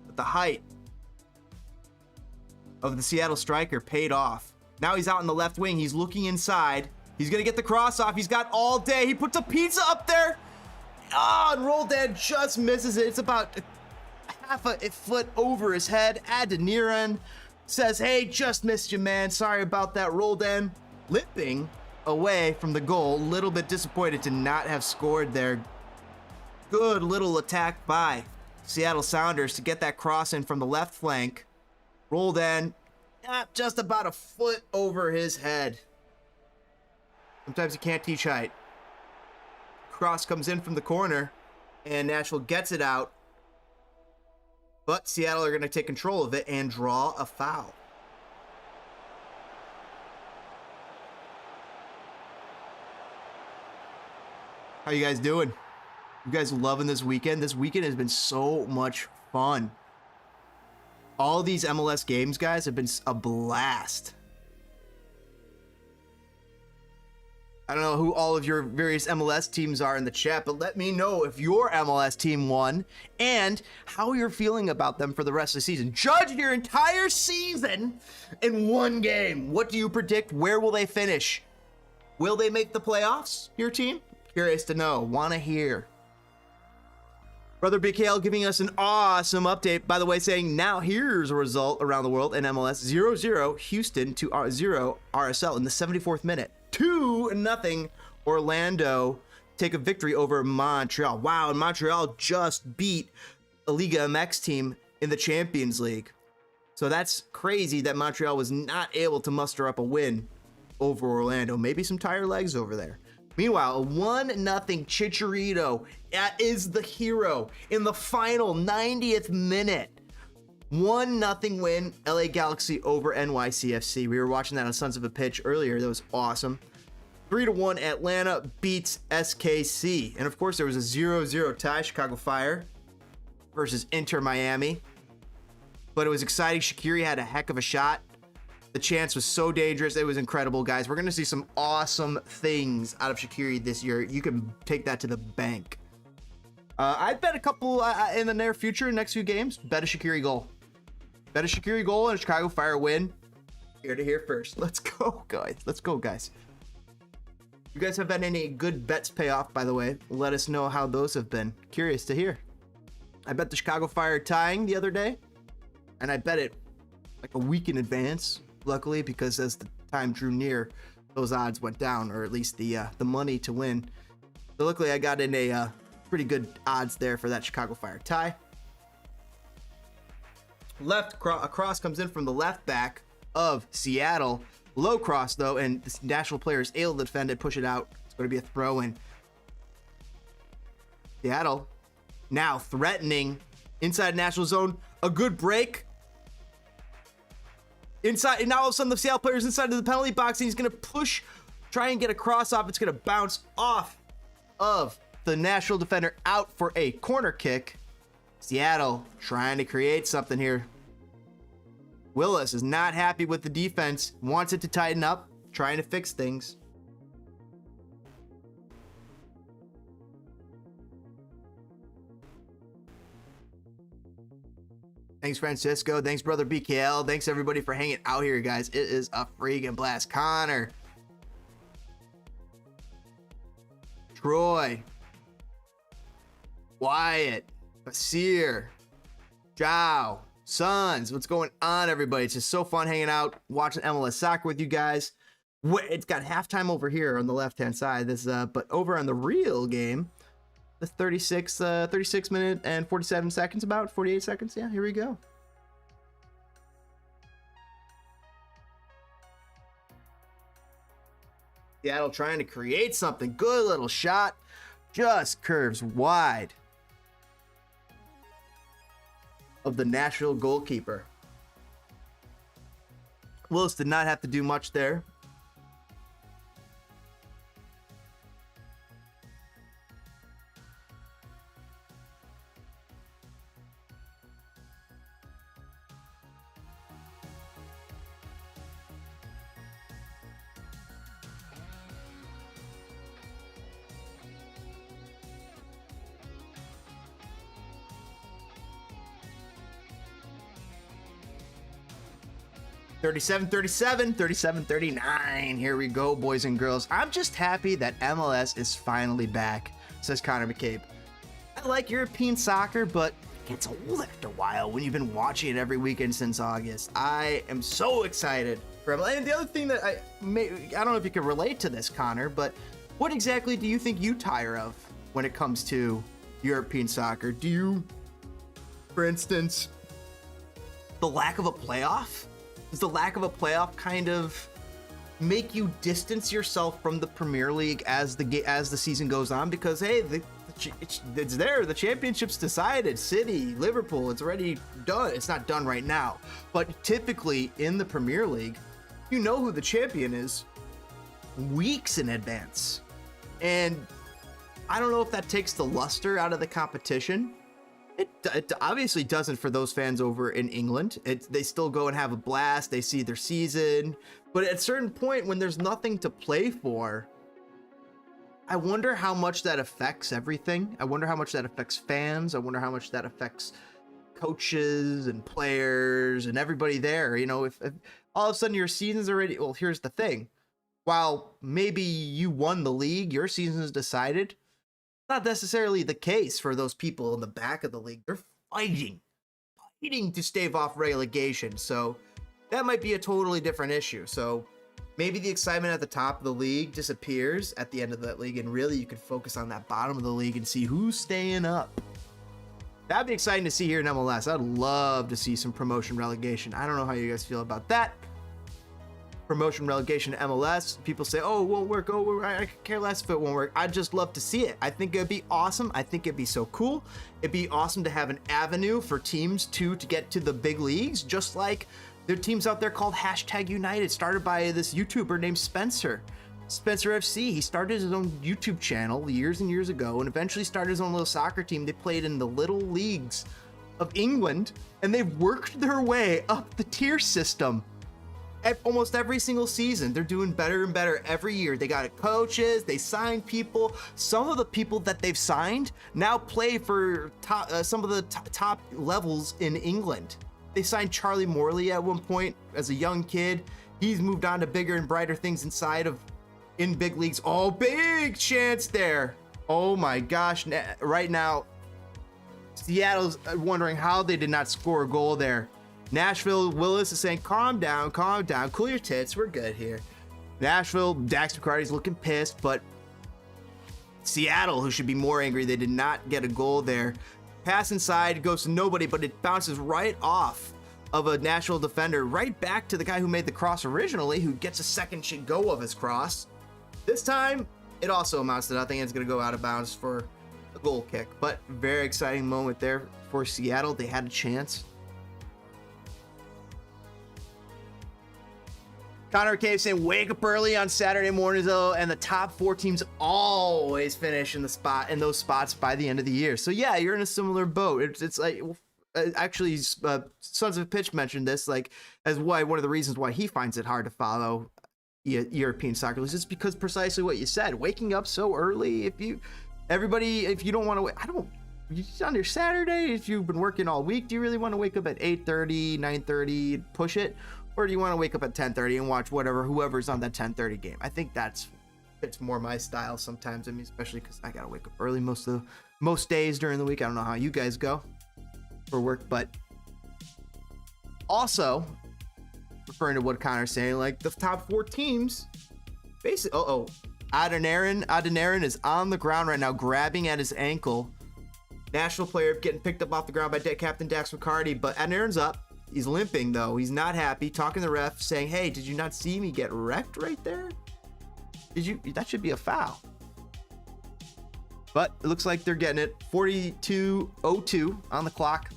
But the height of the Seattle striker paid off. Now he's out in the left wing. He's looking inside. He's going to get the cross off. He's got all day. He puts a pizza up there. Oh, and Roldan just misses it. It's about half a foot over his head. Adeniran says, hey, just missed you, man. Sorry about that. Roldan limping away from the goal. A little bit disappointed to not have scored there. Good little attack by Seattle Sounders to get that cross in from the left flank. Roldan just about a foot over his head. Sometimes you can't teach height. Cross comes in from the corner, and Nashville gets it out. But Seattle are going to take control of it and draw a foul. How you guys doing? You guys loving this weekend? This weekend has been so much fun. All these MLS games, guys, have been a blast. I don't know who all of your various MLS teams are in the chat, but let me know if your MLS team won and how you're feeling about them for the rest of the season. Judge your entire season in one game. What do you predict? Where will they finish? Will they make the playoffs, your team? Curious to know. Want to hear. Brother BKL giving us an awesome update, by the way, saying now here's a result around the world in MLS. 0-0 Houston to 0 RSL in the 74th minute. 2-0 Orlando take a victory over Montreal. Wow, and Montreal just beat a Liga MX team in the Champions League. So that's crazy that Montreal was not able to muster up a win over Orlando. Maybe some tire legs over there. Meanwhile, a 1-0 Chicharito is the hero in the final 90th minute. 1-0 win, LA Galaxy over NYCFC. We were watching that on Sons of a Pitch earlier. That was awesome. 3-1 Atlanta beats SKC. And of course, there was a 0-0 tie, Chicago Fire versus Inter Miami. But it was exciting. Shaqiri had a heck of a shot. The chance was so dangerous. It was incredible, guys. We're going to see some awesome things out of Shaqiri this year. You can take that to the bank. I bet a couple in the near future, next few games. Bet a Shaqiri goal. Bet a Shaqiri goal and a Chicago Fire win. Here to hear first. Let's go, guys. Let's go, guys. You guys have had any good bets pay off, by the way? Let us know how those have been. Curious to hear. I bet the Chicago Fire tying the other day. And I bet it like a week in advance. Luckily, because as the time drew near, those odds went down, or at least the money to win. So luckily, I got in a pretty good odds there for that Chicago Fire tie. A cross comes in from the left back of Seattle. Low cross, though, and this Nashville player is able to defend it, push it out. It's going to be a throw-in. Seattle now threatening inside Nashville zone. A good break. Inside, and now all of a sudden the Seattle player is inside of the penalty box, and he's going to push, try and get a cross off. It's going to bounce off of the Nashville defender out for a corner kick. Seattle trying to create something here. Willis is not happy with the defense, wants it to tighten up, trying to fix things. Thanks, Francisco. Thanks, brother BKL. Thanks, everybody, for hanging out here, guys. It is a freaking blast. Connor. Troy. Wyatt. Basir. Zhao. Sons. What's going on, everybody? It's just so fun hanging out, watching MLS soccer with you guys. It's got halftime over here on the left-hand side. But over on the real game, the 36 minute and 47 seconds, about 48 seconds. Yeah, here we go. Seattle trying to create something. Good little shot. Just curves wide of the Nashville goalkeeper. Willis did not have to do much there. Thirty-seven, 39. Here we go, boys and girls. I'm just happy that MLS is finally back, says Connor McCabe. I like European soccer, but it gets old after a while when you've been watching it every weekend since August. I am so excited for MLS. And the other thing that I don't know if you can relate to this, Connor, but what exactly do you think you tire of when it comes to European soccer? Do you, for instance, the lack of a playoff? Does the lack of a playoff kind of make you distance yourself from the Premier League as the season goes on? Because hey, it's there. The championship's decided. City, Liverpool, it's already done. It's not done right now, but typically in the Premier League, you know who the champion is weeks in advance, and I don't know if that takes the luster out of the competition. It obviously doesn't for those fans over in England. They still go and have a blast. They see their season. But at a certain point when there's nothing to play for, I wonder how much that affects everything. I wonder how much that affects fans. I wonder how much that affects coaches and players and everybody there. You know, if all of a sudden your season's already... Well, here's the thing. While maybe you won the league, your season is decided, not necessarily the case for those people in the back of the league. They're fighting to stave off relegation. So that might be a totally different issue. So maybe the excitement at the top of the league disappears at the end of that league, and really you could focus on that bottom of the league and see who's staying up. That'd be exciting to see here in MLS. I'd love to see some promotion relegation. I don't know how you guys feel about that. Promotion relegation to MLS. People say, oh, it won't work. Oh, I could care less if it won't work. I'd just love to see it. I think it'd be awesome. I think it'd be so cool. It'd be awesome to have an avenue for teams to get to the big leagues, just like there are teams out there called #United, started by this YouTuber named Spencer FC. He started his own YouTube channel years and years ago and eventually started his own little soccer team. They played in the little leagues of England, and they've worked their way up the tier system. Almost every single season, they're doing better and better every year. They got coaches, they signed people. Some of the people that they've signed now play for some of the top levels in England. They signed Charlie Morley at one point as a young kid. He's moved on to bigger and brighter things in big leagues. Oh, big chance there. Oh my gosh. Right now, Seattle's wondering how they did not score a goal there. Nashville, Willis is saying, calm down, cool your tits, we're good here. Nashville, Dax McCarty's looking pissed, but Seattle, who should be more angry, they did not get a goal there. Pass inside, goes to nobody, but it bounces right off of a Nashville defender right back to the guy who made the cross originally, who gets a second go of his cross. This time, it also amounts to nothing. It's going to go out of bounds for a goal kick. But very exciting moment there for Seattle. They had a chance. Connor Cave saying, wake up early on Saturday mornings, though, and the top 4 teams always finish in those spots by the end of the year. So yeah, you're in a similar boat. It's like, actually, Sons of Pitch mentioned this, like, as one of the reasons why he finds it hard to follow European soccer leagues. It's because precisely what you said, waking up so early. If you don't want to, on your Saturday, if you've been working all week, do you really want to wake up at 8:30, 9:30, push it? Or do you want to wake up at 10:30 and watch whoever's on that 10:30 game? I think it's more my style sometimes. I mean, especially because I gotta wake up early most days during the week. I don't know how you guys go for work, but also referring to what Connor's saying, like the top 4 teams, basically. Adeniran is on the ground right now, grabbing at his ankle. National player getting picked up off the ground by Captain Dax McCarty, but Adeniran's up. He's limping, though. He's not happy. Talking to the ref, saying, hey, did you not see me get wrecked right there? That should be a foul. But it looks like they're getting it. 42:02 on the clock.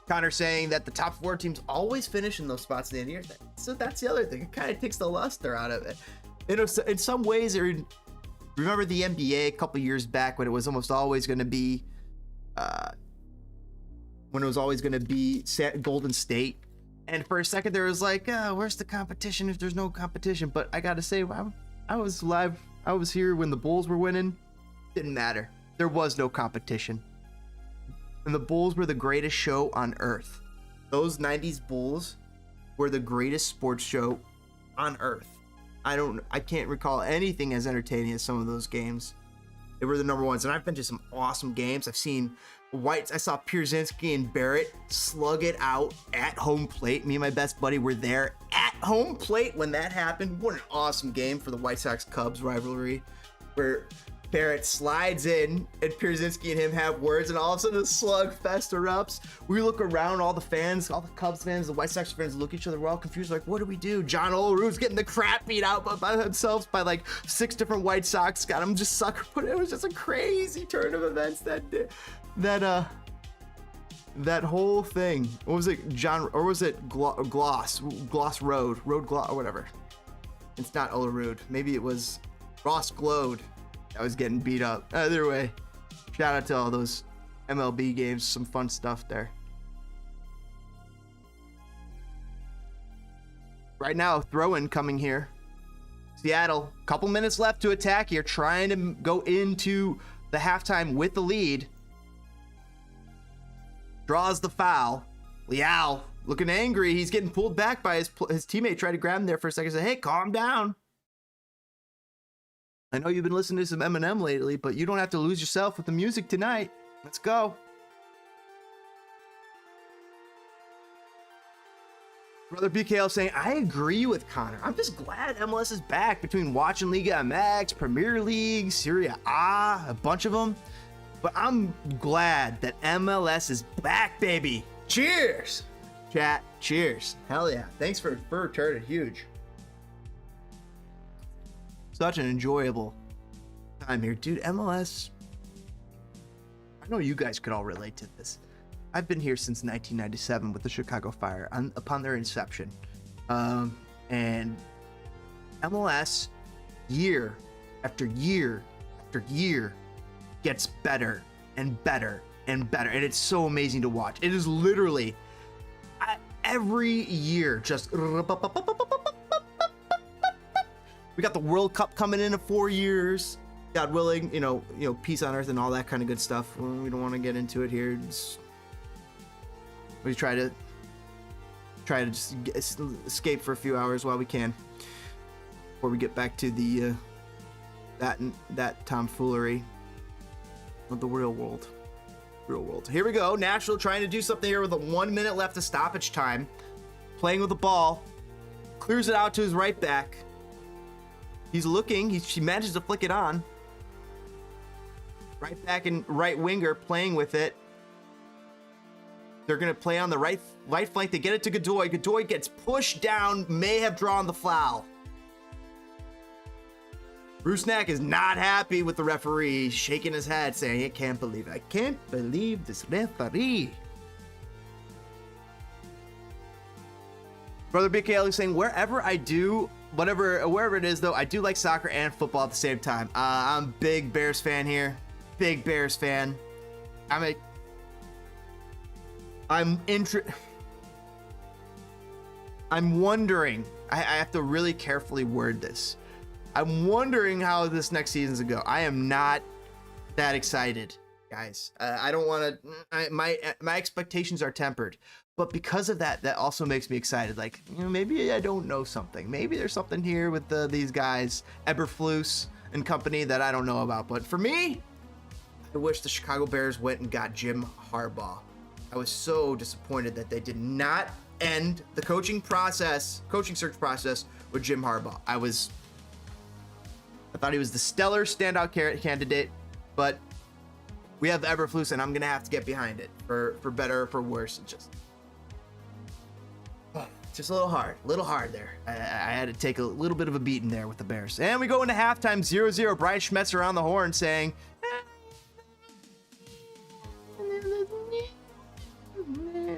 Connor saying that the top 4 teams always finish in those spots at the end of the year. So that's the other thing. It kind of takes the luster out of it. In some ways, remember the NBA a couple years back when it was almost always going to be... Golden State, and for a second there was like, where's the competition if there's no competition? But I gotta say, I was live. I was here when the Bulls were winning. Didn't matter. There was no competition, and the Bulls were the greatest show on earth. Those 90s Bulls were the greatest sports show on earth. I can't recall anything as entertaining as some of those games. They were the number ones, and I've been to some awesome games. I saw Pierzynski and Barrett slug it out at home plate. Me and my best buddy were there at home plate when that happened. What an awesome game for the White Sox-Cubs rivalry, where Barrett slides in and Pierzynski and him have words, and all of a sudden the slug fest erupts. We look around, all the fans, all the Cubs fans, the White Sox fans look at each other. We're all confused, like, what do we do? John Olerud's getting the crap beat out by themselves by like 6 different White Sox. Got him just sucker put. It was just a crazy turn of events that whole thing. What was it, John, or was it Gloss Road Gloss, or whatever? It's not Olerud. Maybe it was Ross Glode. I was getting beat up. Either way, shout out to all those MLB games. Some fun stuff there. Right now, throw-in coming here. Seattle, couple minutes left to attack here, trying to go into the halftime with the lead. Draws the foul. Liao looking angry. He's getting pulled back by his teammate. Tried to grab him there for a second. Say, hey, calm down. I know you've been listening to some Eminem lately, but you don't have to lose yourself with the music tonight. Let's go. Brother BKL saying, I agree with Connor. I'm just glad MLS is back, between watching Liga MX, Premier League, Serie A, a bunch of them. But I'm glad that MLS is back, baby. Cheers. Chat, cheers. Hell yeah. Thanks for returning. Huge. Such an enjoyable time here. Dude, MLS, I know you guys could all relate to this. I've been here since 1997 with the Chicago Fire upon their inception. And MLS, year after year after year, gets better and better and better. And it's so amazing to watch. It is literally every year just... We got the World Cup coming in 4 years. God willing, you know, peace on earth and all that kind of good stuff. We don't want to get into it here. We try to just escape for a few hours while we can before we get back to the that tomfoolery of the real world. Here we go. Nashville trying to do something here with 1 minute left of stoppage time. Playing with the ball. Clears it out to his right back. He's looking. She manages to flick it on. Right back and right winger playing with it. They're going to play on the right flank. They get it to Godoy. Godoy gets pushed down, may have drawn the foul. Rusnak is not happy with the referee, shaking his head, saying, I can't believe this referee. Brother BKL is saying, wherever it is, though, I do like soccer and football at the same time. I'm a big Bears fan here. Big Bears fan. I'm wondering, I have to really carefully word this. I'm wondering how this next season's gonna go. I am not that excited, guys. I don't want to. My expectations are tempered, but because of that also makes me excited. Like, maybe I don't know something. Maybe there's something here with these guys, Eberflus and company, that I don't know about. But for me, I wish the Chicago Bears went and got Jim Harbaugh. I was so disappointed that they did not end the coaching search process with Jim Harbaugh. I thought he was the stellar standout candidate, but we have Eberflus, and I'm gonna have to get behind it for better or for worse. It's just a little hard there. I had to take a little bit of a beating there with the Bears. And we go into halftime 0-0. Brian Schmetzer on the horn saying,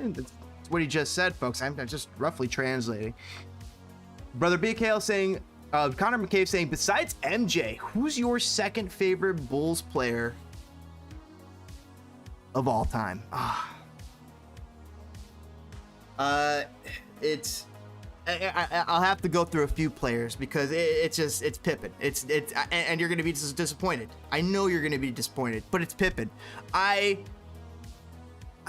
that's what he just said, folks. I'm just roughly translating. Brother BKL saying, Connor McCabe saying, besides MJ, who's your second favorite Bulls player of all time? I'll have to go through a few players because it's Pippen. And you're gonna be disappointed. I know you're gonna be disappointed, but it's Pippen. I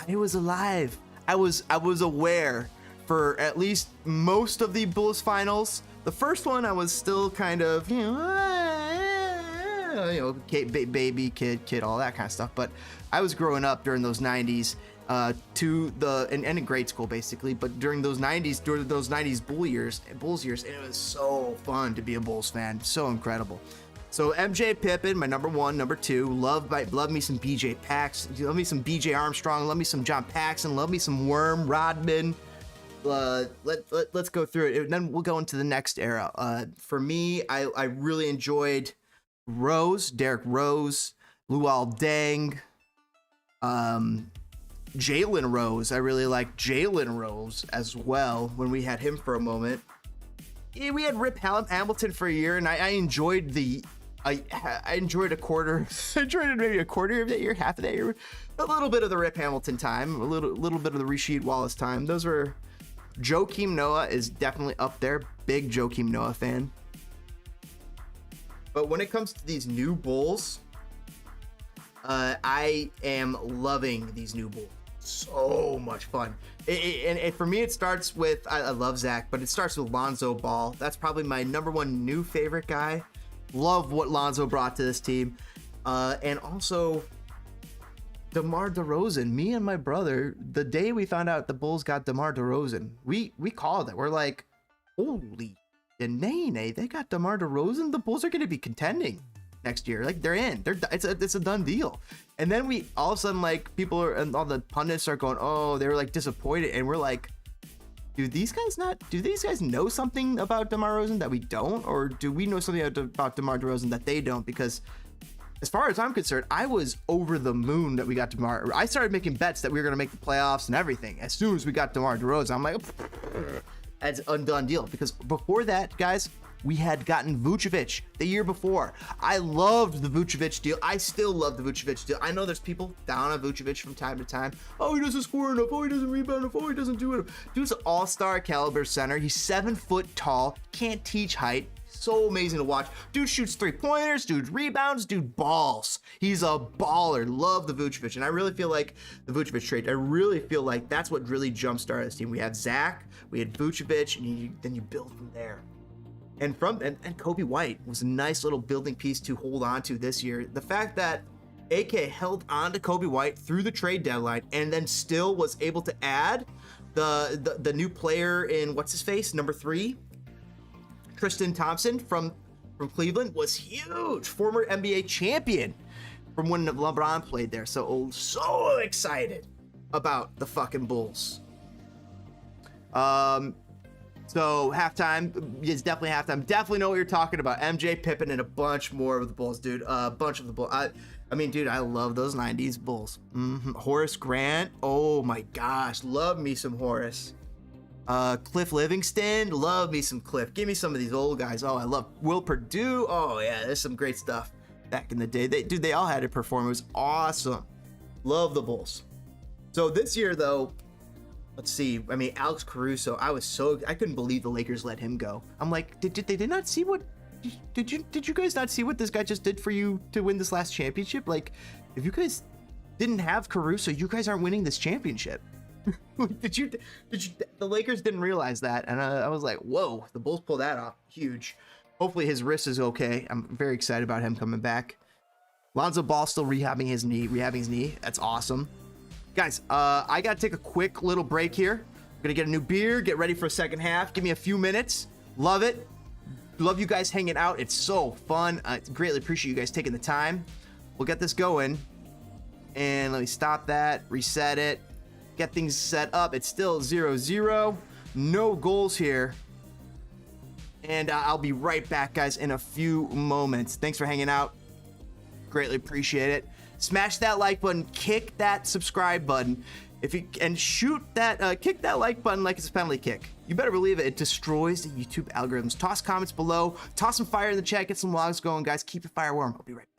was alive. I was aware for at least most of the Bulls finals. The first one, I was still kind of, baby, kid, all that kind of stuff. But I was growing up during those 90s and in grade school, basically. But during those 90s Bulls years, and it was so fun to be a Bulls fan. So incredible. So MJ, Pippen, my number one. Number two, love me some BJ Pax. Love me some BJ Armstrong. Love me some John Paxson. Love me some Worm Rodman. Let's go through it, and then we'll go into the next era. For me, I really enjoyed Derrick Rose, Luol Deng, Jalen Rose. I really liked Jalen Rose as well when we had him for a moment. Yeah, we had Rip Hamilton for a year, and I enjoyed I enjoyed a quarter. I enjoyed maybe a quarter of that year, half of that year, a little bit of the Rip Hamilton time, a little bit of the Rasheed Wallace time. Those were. Joakim Noah is definitely up there. Big Joakim Noah fan. But when it comes to these new Bulls, I am loving these new Bulls. So much fun. And for me, it starts with, I love Zach, but it starts with Lonzo Ball. That's probably my number one new favorite guy. Love what Lonzo brought to this team. And also, DeMar DeRozan. Me and my brother, the day we found out the Bulls got DeMar DeRozan, we called it. We're like, holy Nene, they got DeMar DeRozan. The Bulls are going to be contending next year. Like, they're in. It's a done deal. And then we all of a sudden, like, and all the pundits are going, oh, they were like disappointed, and we're like, do these guys know something about DeMar DeRozan that we don't, or do we know something about DeMar DeRozan that they don't? Because as far as I'm concerned, I was over the moon that we got DeMar. I started making bets that we were going to make the playoffs and everything as soon as we got DeMar DeRozan. I'm like, that's an undone deal. Because before that, guys, we had gotten Vucevic the year before. I loved the Vucevic deal. I still love the Vucevic deal. I know there's people down on Vucevic from time to time. Oh, he doesn't score enough. Oh, he doesn't rebound enough. Oh, he doesn't do it. Dude's an all-star caliber center. He's 7 foot tall. Can't teach height. So amazing to watch. Dude shoots 3-pointers, dude rebounds, dude balls. He's a baller. Love the Vucevic. And I really feel like the Vucevic trade, I really feel like that's what really jumpstarted this team. We had Zach, we had Vucevic, and then you build from there. And Kobe White was a nice little building piece to hold on to this year. The fact that AK held on to Kobe White through the trade deadline and then still was able to add the new player in what's his face, number 3, Tristan Thompson from Cleveland, was huge. Former NBA champion from when LeBron played there. So excited. about the fucking Bulls. So halftime is definitely halftime. Definitely know what you're talking about. MJ, Pippen, and a bunch more of the Bulls, dude. A bunch of the Bulls. I mean, dude, I love those 90s Bulls. Horace Grant. Oh my gosh. Love me some Horace. Cliff Livingston. Love me some Cliff. Give me some of these old guys. Oh, I love Will Perdue. Oh yeah, there's some great stuff back in the day. They all had to perform. It was awesome. Love the Bulls. So this year though, let's see. I mean, Alex Caruso. I couldn't believe the Lakers let him go. I'm like, did they not see what? Did you guys not see what this guy just did for you to win this last championship? Like, if you guys didn't have Caruso, you guys aren't winning this championship. The Lakers didn't realize that, and I was like, whoa, the Bulls pulled that off. Huge. Hopefully his wrist is okay. I'm very excited about him coming back. Lonzo Ball still rehabbing his knee. That's awesome. Guys, I gotta take a quick little break here. I'm gonna get a new beer, get ready for a second half. Give me a few minutes. Love it. Love you guys hanging out. It's so fun. I greatly appreciate you guys taking the time. We'll get this going. And let me stop that, reset it, get things set up. It's still 0-0. No goals here. And I'll be right back, guys, in a few moments. Thanks for hanging out. Greatly appreciate it. Smash that like button, kick that subscribe button. Kick that like button like it's a penalty kick. You better believe it. It destroys the YouTube algorithms. Toss comments below. Toss some fire in the chat. Get some logs going, guys. Keep the fire warm. I'll be right back.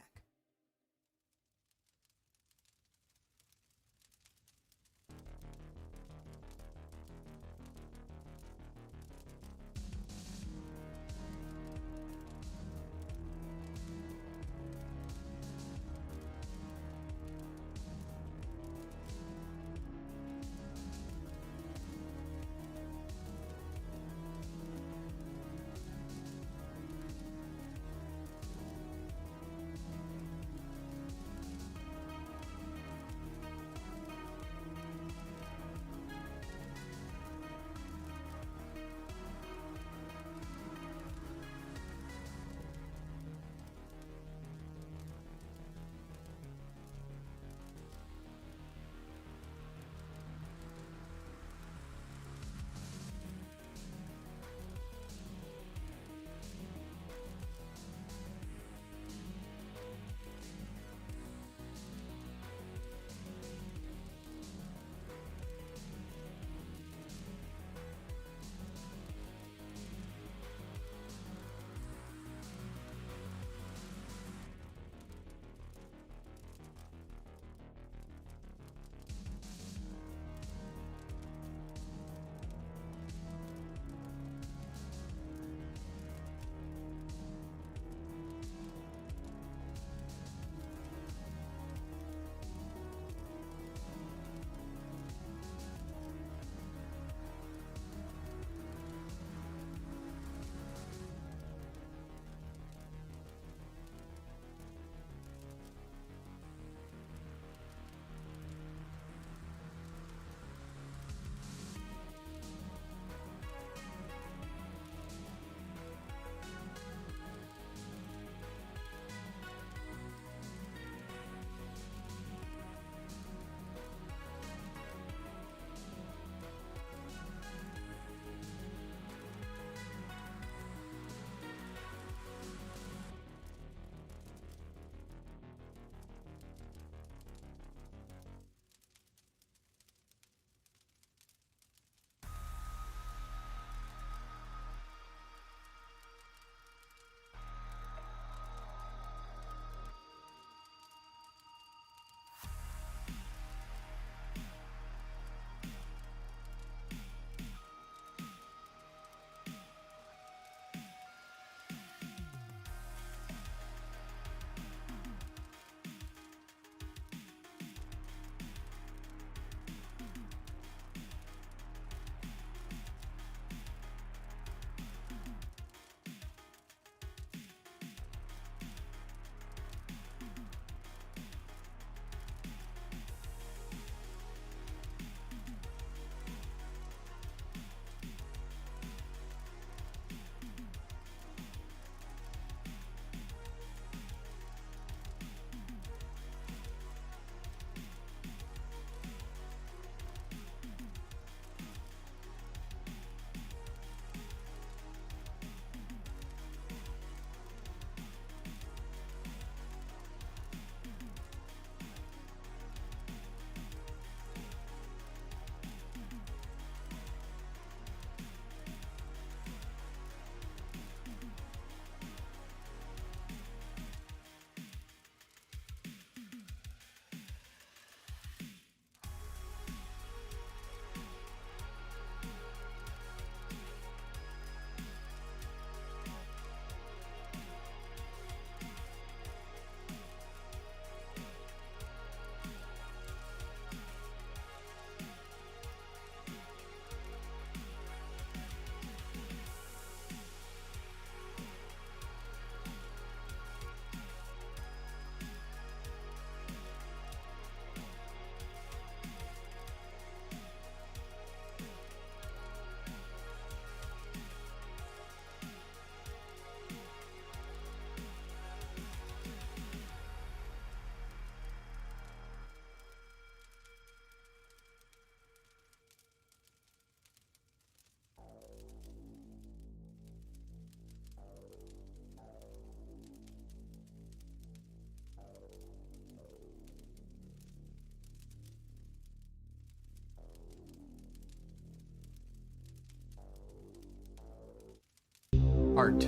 art.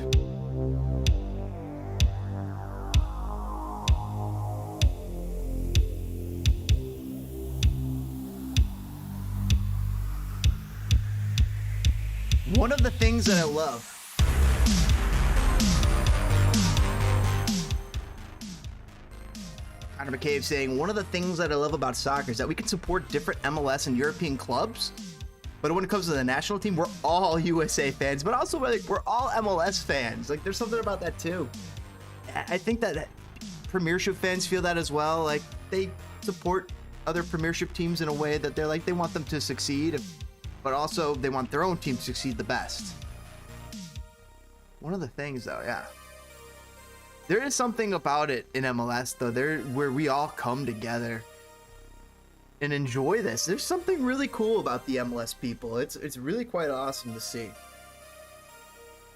One of the things that I love Connor McCabe saying, one of the things that I love about soccer is that we can support different MLS and European clubs, but when it comes to the national team, we're all USA fans, but also like we're all MLS fans. Like there's something about that too. I think that Premiership fans feel that as well. Like they support other Premiership teams in a way that they're like, they want them to succeed, but also they want their own team to succeed the best. One of the things though, yeah. There is something about it in MLS though, where we all come together and enjoy this. There's something really cool about the MLS people. It's really quite awesome to see.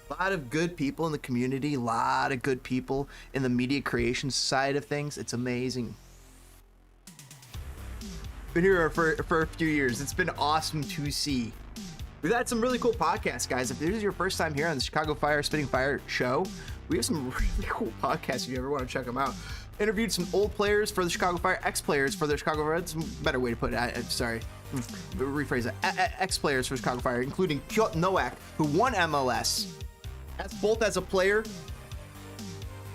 A lot of good people in the community, a lot of good people in the media creation side of things. It's amazing. Been here for a few years. It's been awesome to see. We've had some really cool podcasts, guys. If this is your first time here on the Chicago Fire Spitting Fire show, we have some really cool podcasts if you ever want to check them out. Interviewed some old players for the Chicago Fire, ex-players for the Chicago Fire. That's a better way to put it. I'm sorry. Rephrase that. Ex-players for Chicago Fire, including Piotr Nowak, who won MLS, both as a player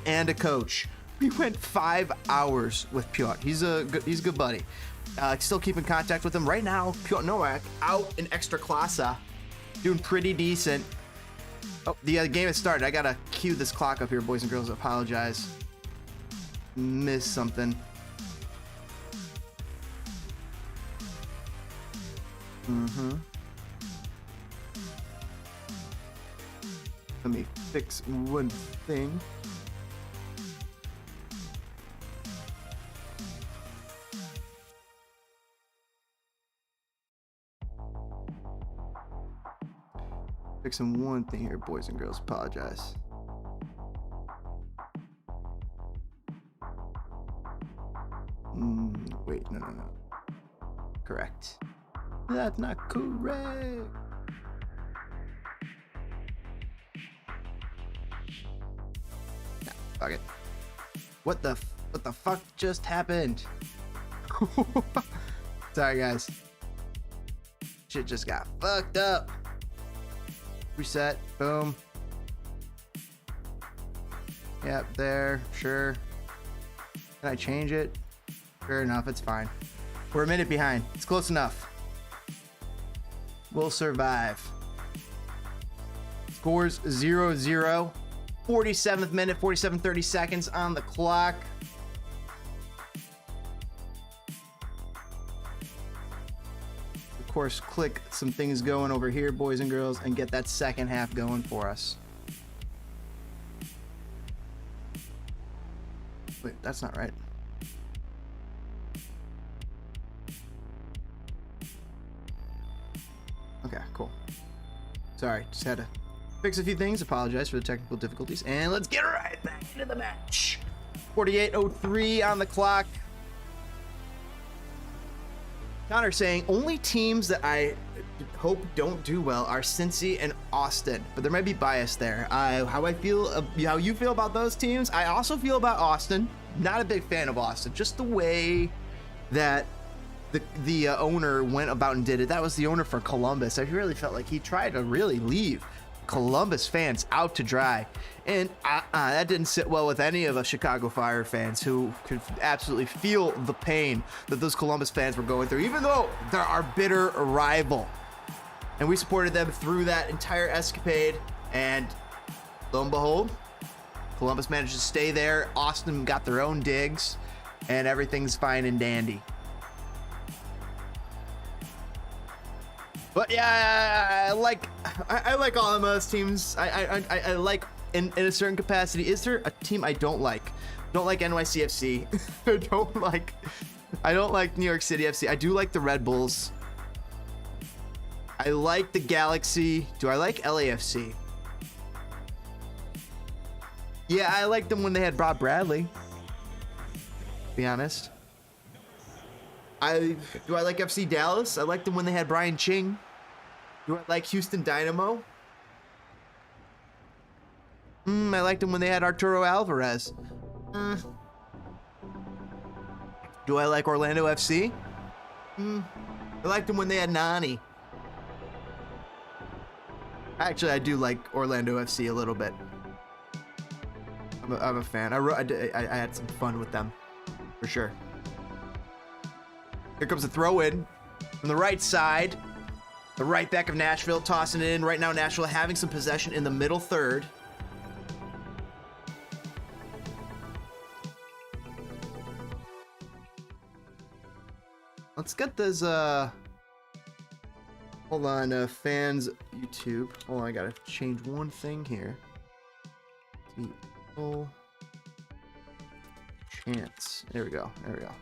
and a coach. We went 5 hours with Piotr. He's a good buddy. Still keep in contact with him right now. Piotr Nowak out in Ekstraklasa, doing pretty decent. Oh, the game has started. I gotta cue this clock up here, boys and girls. I apologize. Missed something. Let me fix one thing. Fixing one thing here, boys and girls. Apologize. Wait, no. Correct. That's not correct. No, fuck it. What the fuck just happened? Sorry, guys. Shit just got fucked up. Reset. Boom. Yep, there. Sure. Can I change it? Fair enough, it's fine. We're a minute behind. It's close enough. We'll survive. Scores 0-0. 47th minute, 47:30 seconds on the clock. Of course, click some things going over here, boys and girls, and get that second half going for us. Wait, that's not right. Okay, cool. Sorry, just had to fix a few things. Apologize for the technical difficulties. And let's get right back into the match. 48:03 on the clock. Connor saying, only teams that I hope don't do well are Cincy and Austin, but there might be bias there. How you feel about those teams? I also feel about Austin. Not a big fan of Austin. Just the way that the owner went about and did it. That was the owner for Columbus. I really felt like he tried to really leave Columbus fans out to dry, and that didn't sit well with any of us Chicago Fire fans who could absolutely feel the pain that those Columbus fans were going through, even though they're our bitter rival. And we supported them through that entire escapade, and lo and behold, Columbus managed to stay there. Austin got their own digs, and everything's fine and dandy. But yeah, I like all MLS teams. I like in a certain capacity. Is there a team I don't like? Don't like NYCFC. I don't like New York City FC. I do like the Red Bulls. I like the Galaxy. Do I like LAFC? Yeah, I liked them when they had Bob Bradley. To be honest. Do I like FC Dallas? I liked them when they had Brian Ching. Do I like Houston Dynamo? I liked them when they had Arturo Alvarez. Do I like Orlando FC? I liked them when they had Nani. Actually, I do like Orlando FC a little bit. I'm a fan. I had some fun with them, for sure. Here comes a throw-in from the right side. The right back of Nashville tossing it in. Right now, Nashville having some possession in the middle third. Let's get this, hold on, fans YouTube. Hold on, I gotta change one thing here. Full chance. There we go, there we go.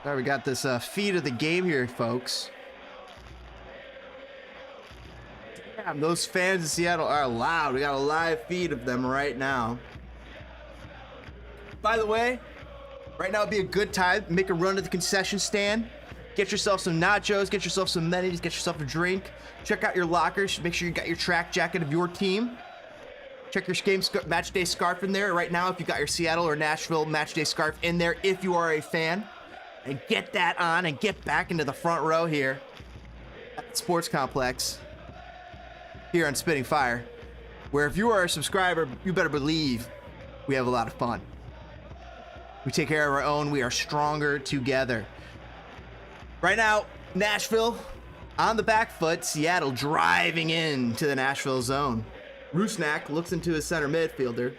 All right, we got this feed of the game here, folks. Damn, those fans in Seattle are loud. We got a live feed of them right now. By the way, right now would be a good time. Make a run to the concession stand. Get yourself some nachos. Get yourself some amenities. Get yourself a drink. Check out your lockers. Make sure you got your track jacket of your team. Check your game match day scarf in there right now if you got your Seattle or Nashville match day scarf in there if you are a fan. And get that on and get back into the front row here at the sports complex here on Spitting Fire, where if you are a subscriber, you better believe we have a lot of fun. We take care of our own. We are stronger together. Right now, Nashville on the back foot. Seattle driving into the Nashville zone. Rusnak looks into his center midfielder.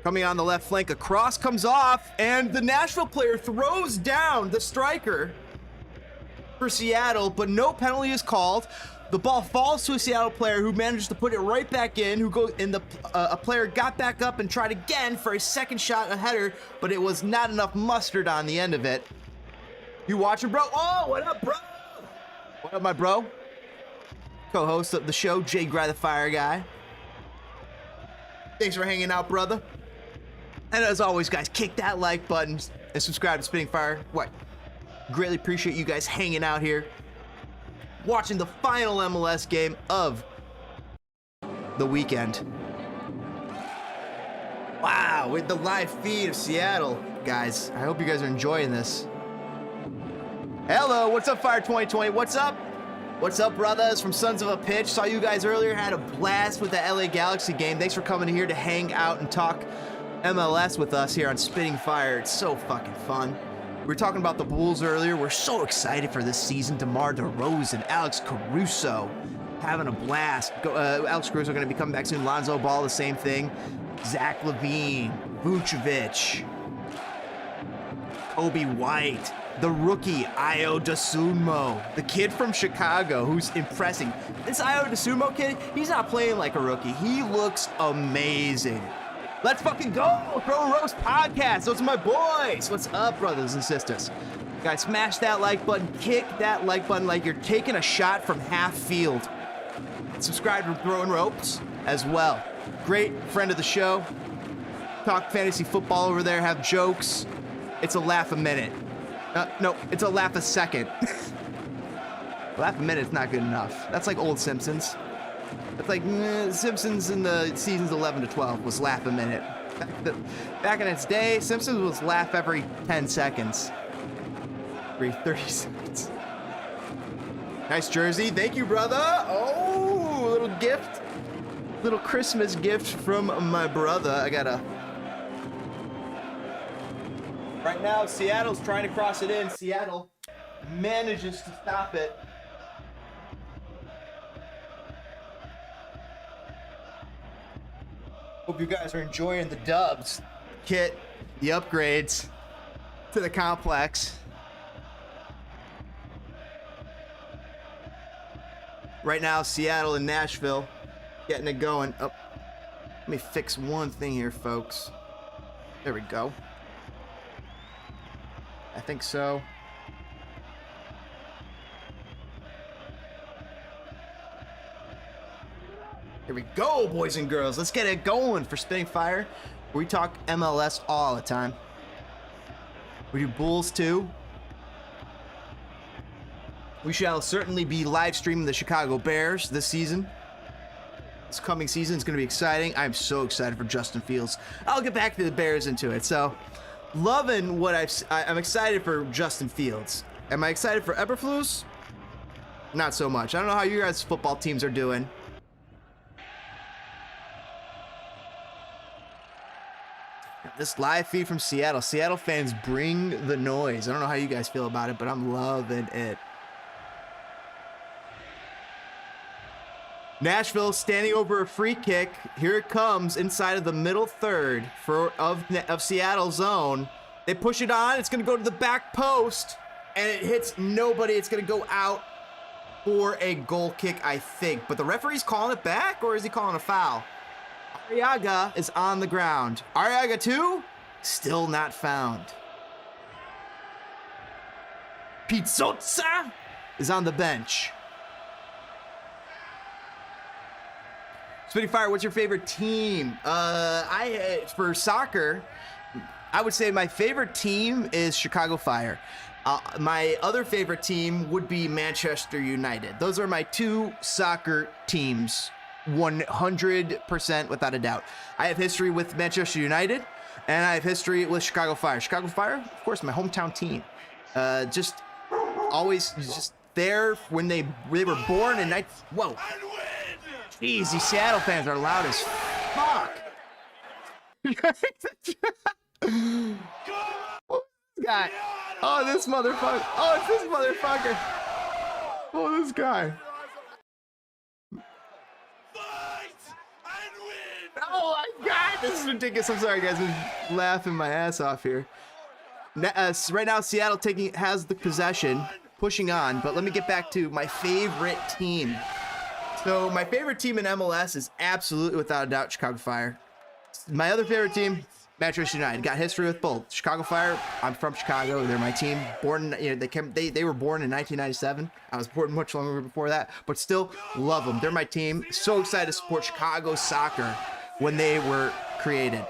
Coming on the left flank, a cross comes off, and the Nashville player throws down the striker for Seattle, but no penalty is called. The ball falls to a Seattle player who manages to put it right back in, who goes in a player got back up and tried again for a second shot, a header, but it was not enough mustard on the end of it. You watching, bro? Oh, what up, bro? What up, my bro? Co-host of the show, Jay Gry the Fire Guy. Thanks for hanging out, brother. And as always, guys, kick that like button and subscribe to Spitting Fire. What? Greatly appreciate you guys hanging out here, watching the final MLS game of the weekend. Wow, with the live feed of Seattle, guys. I hope you guys are enjoying this. Hello, what's up, Fire 2020? What's up? What's up, brothers from Sons of a Pitch? Saw you guys earlier, had a blast with the LA Galaxy game. Thanks for coming here to hang out and talk MLS with us here on Spitting Fire. It's so fucking fun. We were talking about the Bulls earlier. We're so excited for this season. DeMar DeRozan, Alex Caruso, having a blast. Alex Caruso going to be coming back soon. Lonzo Ball, the same thing. Zach LaVine, Vucevic, Kobe White, the rookie Ayo Dosunmu, the kid from Chicago who's impressing. This Ayo Dosunmu kid, he's not playing like a rookie. He looks amazing. Let's fucking go! Throw a Roast Podcast. Those are my boys. What's up, brothers and sisters? Guys, smash that like button. Kick that like button like you're taking a shot from half field. Subscribe to Throwing Ropes as well. Great friend of the show. Talk fantasy football over there. Have jokes. It's a laugh a minute. No, it's a laugh a second. Laugh a minute's not good enough. That's like old Simpsons. It's like Simpsons in the seasons 11 to 12 was laugh a minute. Back in its day, Simpsons was laugh every 10 seconds. Every 30 seconds. Nice jersey. Thank you, brother. Oh, little gift. Little Christmas gift from my brother. I got a... Right now, Seattle's trying to cross it in. Seattle manages to stop it. Hope you guys are enjoying the dubs, kit, the upgrades to the complex. Right now, Seattle and Nashville getting it going. Oh, let me fix one thing here, folks. There we go. I think so. Here we go, boys and girls. Let's get it going for Spitting Fire, where we talk MLS all the time. We do Bulls too. We shall certainly be live streaming the Chicago Bears this season. This coming season is going to be exciting. I'm so excited for Justin Fields. I'll get back to the Bears into it. So, loving what I'm excited for Justin Fields. Am I excited for Eberflus? Not so much. I don't know how you guys' football teams are doing. This live feed from Seattle. Seattle fans bring the noise. I don't know how you guys feel about it, but I'm loving it. Nashville standing over a free kick. Here it comes inside of the middle third of Seattle's zone. They push it on. It's going to go to the back post, and it hits nobody. It's going to go out for a goal kick, I think. But the referee's calling it back, or is he calling a foul? Arriaga is on the ground. Arriaga 2, still not found. Pizzozza is on the bench. Spitting Fire, what's your favorite team? For soccer, I would say my favorite team is Chicago Fire. My other favorite team would be Manchester United. Those are my two soccer teams, 100% without a doubt. I have history with Manchester United, and I have history with Chicago Fire. Chicago Fire, of course, my hometown team. Just always just there when they were born in Whoa. Jeez, these Seattle fans are loud as fuck. This guy. Oh, this motherfucker. Oh, it's this motherfucker. Oh, this guy. Oh my God, this is ridiculous. I'm sorry, guys. I'm laughing my ass off here. Right now, Seattle has the possession, pushing on. But let me get back to my favorite team. So my favorite team in MLS is absolutely, without a doubt, Chicago Fire. My other favorite team, Manchester United. Got history with both. Chicago Fire, I'm from Chicago. They're my team. Born, they were born in 1997. I was born much longer before that, but still love them. They're my team. So excited to support Chicago soccer when they were created.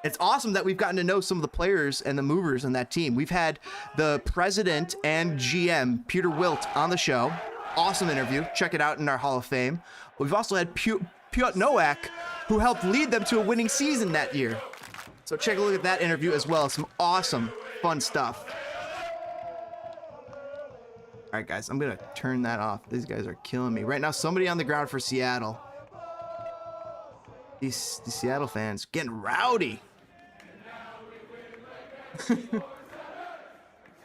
It's awesome that we've gotten to know some of the players and the movers in that team. We've had the president and GM, Peter Wilt, on the show. Awesome interview. Check it out in our Hall of Fame. We've also had Piotr Nowak, who helped lead them to a winning season that year. So check a look at that interview as well. Some awesome, fun stuff. All right, guys, I'm going to turn that off. These guys are killing me. Right now, somebody on the ground for Seattle. These Seattle fans getting rowdy.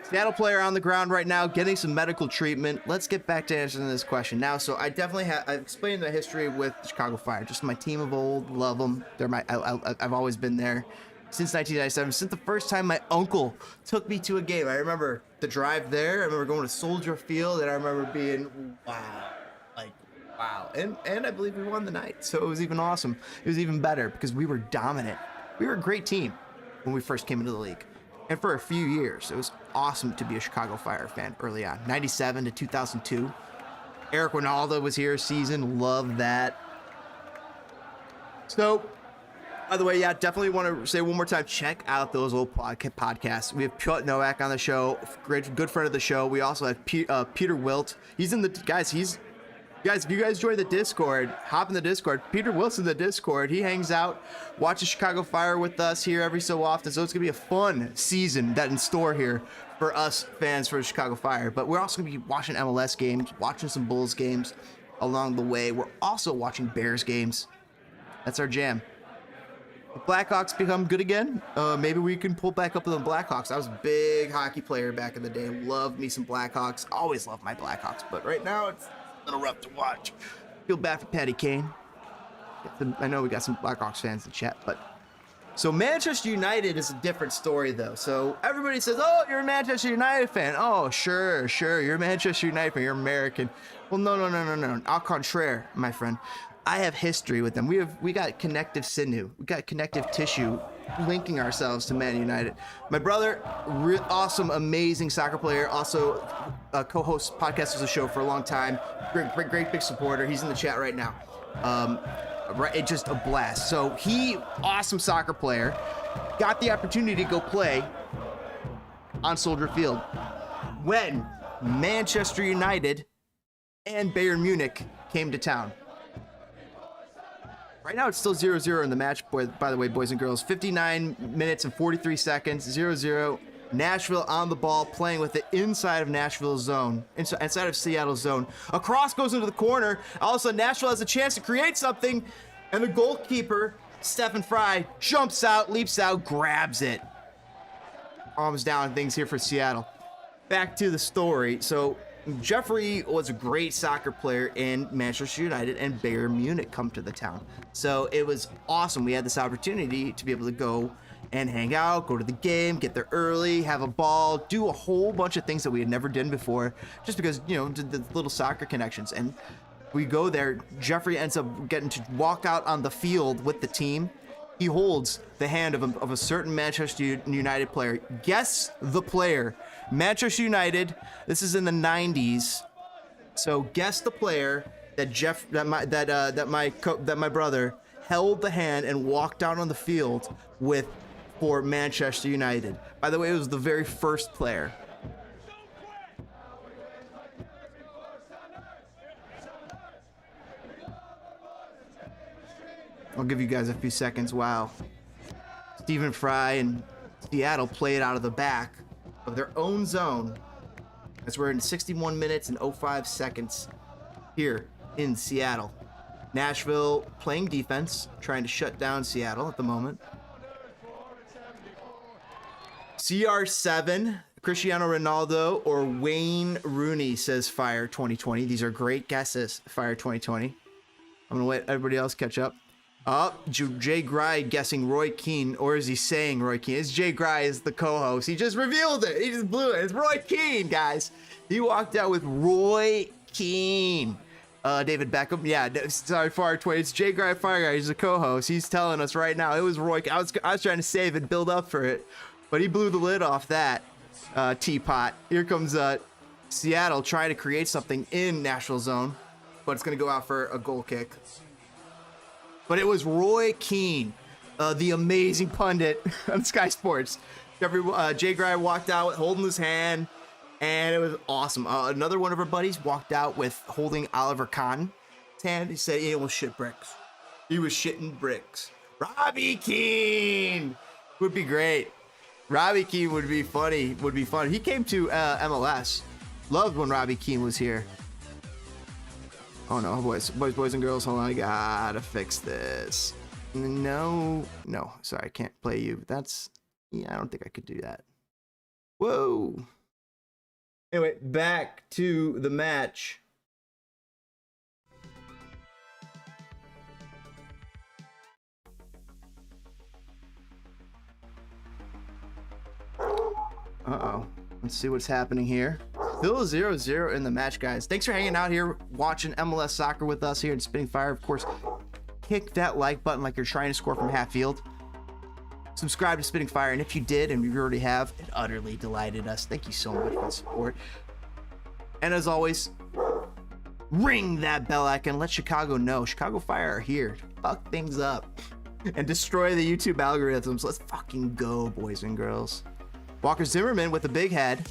Seattle player on the ground right now, getting some medical treatment. Let's get back to answering this question now. So I definitely I've explained the history with Chicago Fire. Just my team of old, love them. They're I've always been there since 1997. Since the first time my uncle took me to a game. I remember the drive there. I remember going to Soldier Field, and I remember being, wow. Like, wow. And I believe we won the night. So it was even awesome. It was even better because we were dominant. We were a great team when we first came into the league. And for a few years, it was awesome to be a Chicago Fire fan early on. 97 to 2002. Eric Ronaldo was here season. Love that. So, by the way, yeah, definitely want to say one more time, check out those old podcasts. We have Piotr Nowak on the show, great, good friend of the show. We also have Peter Wilt. He's in the, guys, if you guys join the Discord, hop in the Discord. Peter Wilson, the Discord, he hangs out, watches Chicago Fire with us here every so often. So it's going to be a fun season that in store here for us fans for Chicago Fire. But we're also going to be watching MLS games, watching some Bulls games along the way. We're also watching Bears games. That's our jam. The Blackhawks become good again. Maybe we can pull back up with the Blackhawks. I was a big hockey player back in the day. Loved me some Blackhawks. Always loved my Blackhawks. But right now it's a little rough to watch. Feel bad for Patty Kane. I know we got some Blackhawks fans in chat, but so Manchester United is a different story though. So everybody says, "Oh, you're a Manchester United fan." Oh, sure, you're a Manchester United fan. You're American. Well, no. Au contraire, my friend. I have history with them. We got connective sinew. We got connective tissue linking ourselves to Man United. My brother, awesome, amazing soccer player, also co-host podcast of the show for a long time. Great big supporter. He's in the chat right now. Right, just a blast. So he, awesome soccer player, got the opportunity to go play on Soldier Field when Manchester United and Bayern Munich came to town. Right now, it's still 0-0 in the match, by the way, boys and girls. 59 minutes and 43 seconds, 0-0. Nashville on the ball, playing with it inside of Nashville's zone, inside of Seattle's zone. A cross goes into the corner. All of a sudden, Nashville has a chance to create something, and the goalkeeper, Stephen Fry, jumps out, leaps out, grabs it. Arms down, things here for Seattle. Back to the story. So Jeffrey was a great soccer player in Manchester United, and Bayern Munich come to the town. So it was awesome. We had this opportunity to be able to go and hang out, go to the game, get there early, have a ball, do a whole bunch of things that we had never done before, just because, you know, the little soccer connections. And we go there. Jeffrey ends up getting to walk out on the field with the team. He holds the hand of a certain Manchester United player. Guess the player. Manchester United. This is in the 90s. So guess the player that my brother held the hand and walked out on the field with for Manchester United. By the way, it was the very first player. I'll give you guys a few seconds. Wow. Stephen Fry and Seattle play it out of the back of their own zone as we're in 61 minutes and 05 seconds here in Seattle. Nashville playing defense, trying to shut down Seattle at the moment. CR7, Cristiano Ronaldo, or Wayne Rooney, says Fire 2020. These are great guesses, Fire 2020. I'm going to let everybody else catch up. Jay Gride guessing Roy Keane, or is he saying Roy Keane? It's Jay Gride is the co-host. He just revealed it. He just blew it. It's Roy Keane, guys. He walked out with Roy Keane. David Beckham. Yeah, sorry, Fire 20. It's Jay Gride Fire Guy. He's the co-host. He's telling us right now. It was Roy. I was trying to save it, build up for it, but he blew the lid off that teapot. Here comes Seattle trying to create something in Nashville zone, but it's going to go out for a goal kick. But it was Roy Keane, the amazing pundit on Sky Sports. Jay Gride walked out holding his hand, and it was awesome. Another one of our buddies walked out with holding Oliver Kahn's hand. He said he was shit bricks. He was shitting bricks. Robbie Keane would be great. Robbie Keane would be funny. Would be fun. He came to MLS. Loved when Robbie Keane was here. Oh no, boys and girls, hold on, I gotta fix this. No, sorry, I can't play you. Yeah, I don't think I could do that. Whoa. Anyway, back to the match. Uh-oh. Let's see what's happening here. Still 0-0 in the match, guys. Thanks for hanging out here, watching MLS soccer with us here in Spitting Fire. Of course, kick that like button like you're trying to score from half field. Subscribe to Spitting Fire, and if you did, and you already have, it utterly delighted us. Thank you so much for the support. And as always, ring that bell icon. Let Chicago know. Chicago Fire are here to fuck things up and destroy the YouTube algorithms. Let's fucking go, boys and girls. Walker Zimmerman with a big head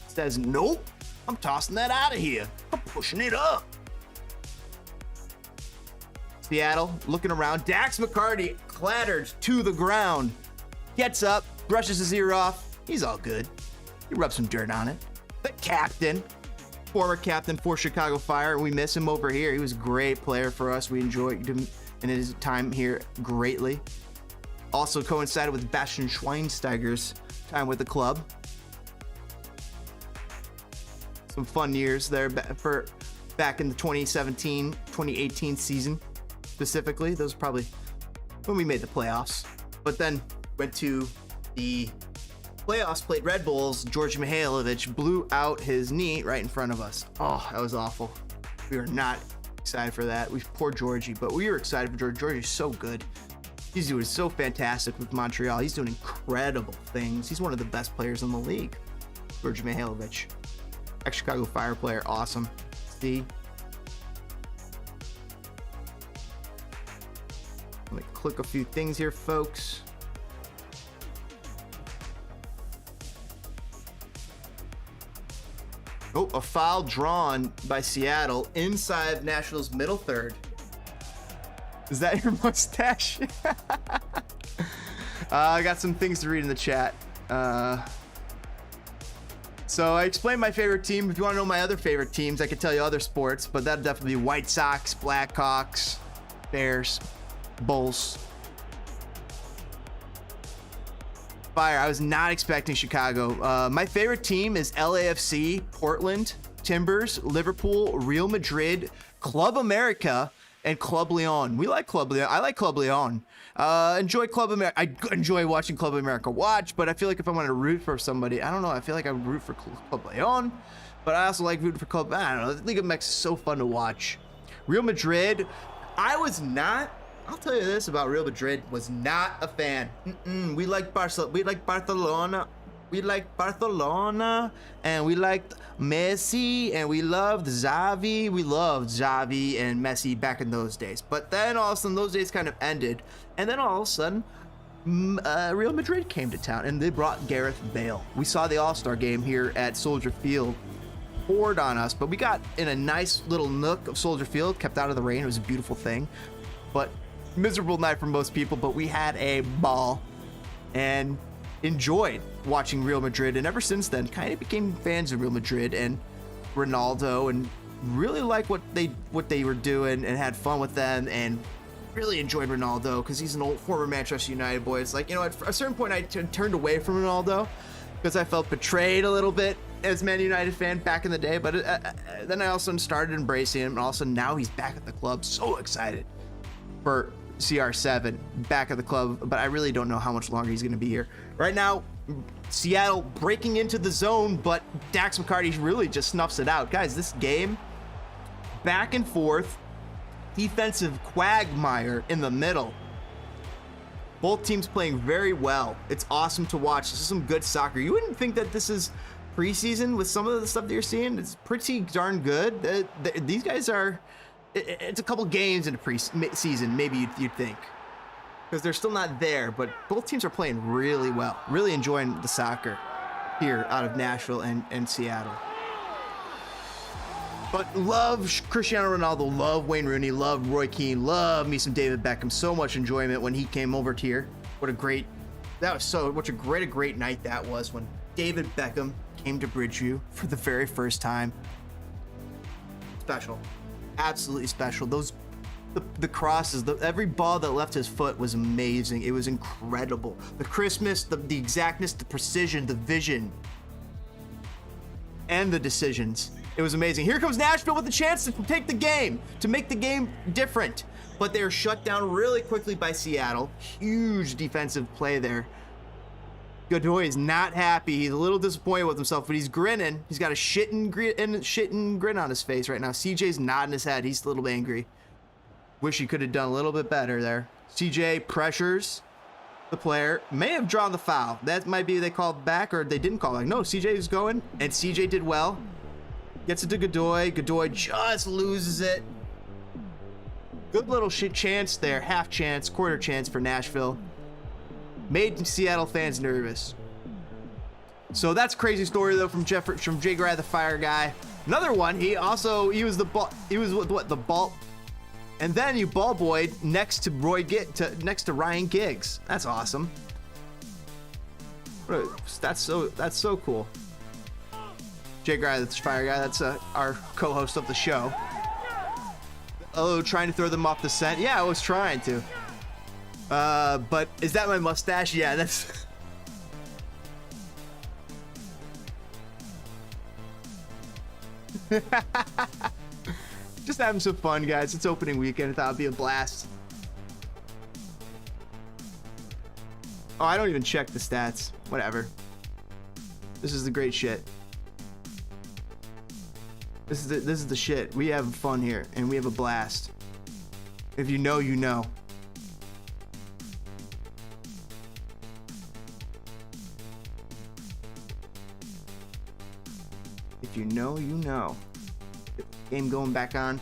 says, nope, I'm tossing that out of here. I'm pushing it up. Seattle looking around. Dax McCarty clattered to the ground. Gets up, brushes his ear off. He's all good. He rubs some dirt on it. The captain, former captain for Chicago Fire. We miss him over here. He was a great player for us. We enjoyed him in his time here greatly. Also coincided with Bastian Schweinsteiger's time with the club. Some fun years there back in the 2017-2018 season specifically. Those are probably when we made the playoffs. But then went to the playoffs, played Red Bulls. Georgi Mihailovic blew out his knee right in front of us. Oh, that was awful. We were not excited for that. Poor Georgie, but we were excited for Georgie. Georgie's so good. He's doing so fantastic with Montreal. He's doing incredible things. He's one of the best players in the league. Georgi Mihailovic. Ex-Chicago Fire player, awesome. See? Let me click a few things here, folks. Oh, a foul drawn by Seattle inside Nashville's middle third. Is that your mustache? I got some things to read in the chat. So I explained my favorite team. If you want to know my other favorite teams, I could tell you other sports, but that'd definitely be White Sox, Blackhawks, Bears, Bulls. Fire. I was not expecting Chicago. My favorite team is LAFC, Portland, Timbers, Liverpool, Real Madrid, Club America, and Club Leon. We like Club Leon. I like Club Leon. Enjoy Club America. I enjoy watching Club America watch, but I feel like if I wanted to root for somebody, I don't know. I feel like I would root for Club Leon, but I also like rooting for Club. I don't know. The League of Mex is so fun to watch. Real Madrid. I was not. I'll tell you this about Real Madrid. Was not a fan. We like Barcelona. We like Barcelona. We like Barcelona, and we liked Messi, and we loved Xavi. We loved Xavi and Messi back in those days. But then all of a sudden, those days kind of ended, and then all of a sudden, Real Madrid came to town, and they brought Gareth Bale. We saw the All-Star game here at Soldier Field. Poured on us, but we got in a nice little nook of Soldier Field, kept out of the rain. It was a beautiful thing, but miserable night for most people. But we had a ball, and enjoyed watching Real Madrid, and ever since then kind of became fans of Real Madrid and Ronaldo, and really like what they were doing, and had fun with them, and really enjoyed Ronaldo because he's an old former Manchester United boy. It's like, you know, at a certain point I turned away from Ronaldo because I felt betrayed a little bit as Man United fan back in the day, but then I also started embracing him, and all of a sudden now he's back at the club. So excited for CR7 back at the club, but I really don't know how much longer he's going to be here. Right now, Seattle breaking into the zone, but Dax McCarty really just snuffs it out. Guys, this game, back and forth, defensive quagmire in the middle. Both teams playing very well. It's awesome to watch. This is some good soccer. You wouldn't think that this is preseason with some of the stuff that you're seeing. It's pretty darn good. These guys are... It's a couple games in the preseason, maybe you'd think, because they're still not there, but both teams are playing really well. Really enjoying the soccer here out of Nashville and Seattle. But love Cristiano Ronaldo, love Wayne Rooney, love Roy Keane, love me some David Beckham. So much enjoyment when he came over here. What a great night that was when David Beckham came to Bridgeview for the very first time. Special. Absolutely special. The crosses, every ball that left his foot was amazing. It was incredible. The crispness, the exactness, the precision, the vision, and the decisions. It was amazing. Here comes Nashville with a chance to take the game, to make the game different, but they are shut down really quickly by Seattle. Huge defensive play there. Godoy is not happy. He's a little disappointed with himself, but he's grinning. He's got a shitting grin on his face right now. CJ's nodding his head. He's a little angry. Wish he could have done a little bit better there. CJ pressures the player. May have drawn the foul. That might be they called back, or they didn't call back. No, CJ is going, and CJ did well. Gets it to Godoy. Godoy just loses it. Good little chance there. Half chance, quarter chance for Nashville. Made Seattle fans nervous. So that's a crazy story though from Jay Grad, the fire guy. Another one, he was the ball, and then you ball boyed next to Ryan Giggs. That's awesome. That's so cool. Jay Grad, the fire guy. That's our co-host of the show. Oh, trying to throw them off the scent. Yeah, I was trying to. But is that my mustache? Yeah, that's... Just having some fun, guys. It's opening weekend. I thought it'd be a blast. Oh, I don't even check the stats. Whatever. This is the great shit. This is the shit. We have fun here, and we have a blast. If you know, you know. If you know, you know. Game going back on.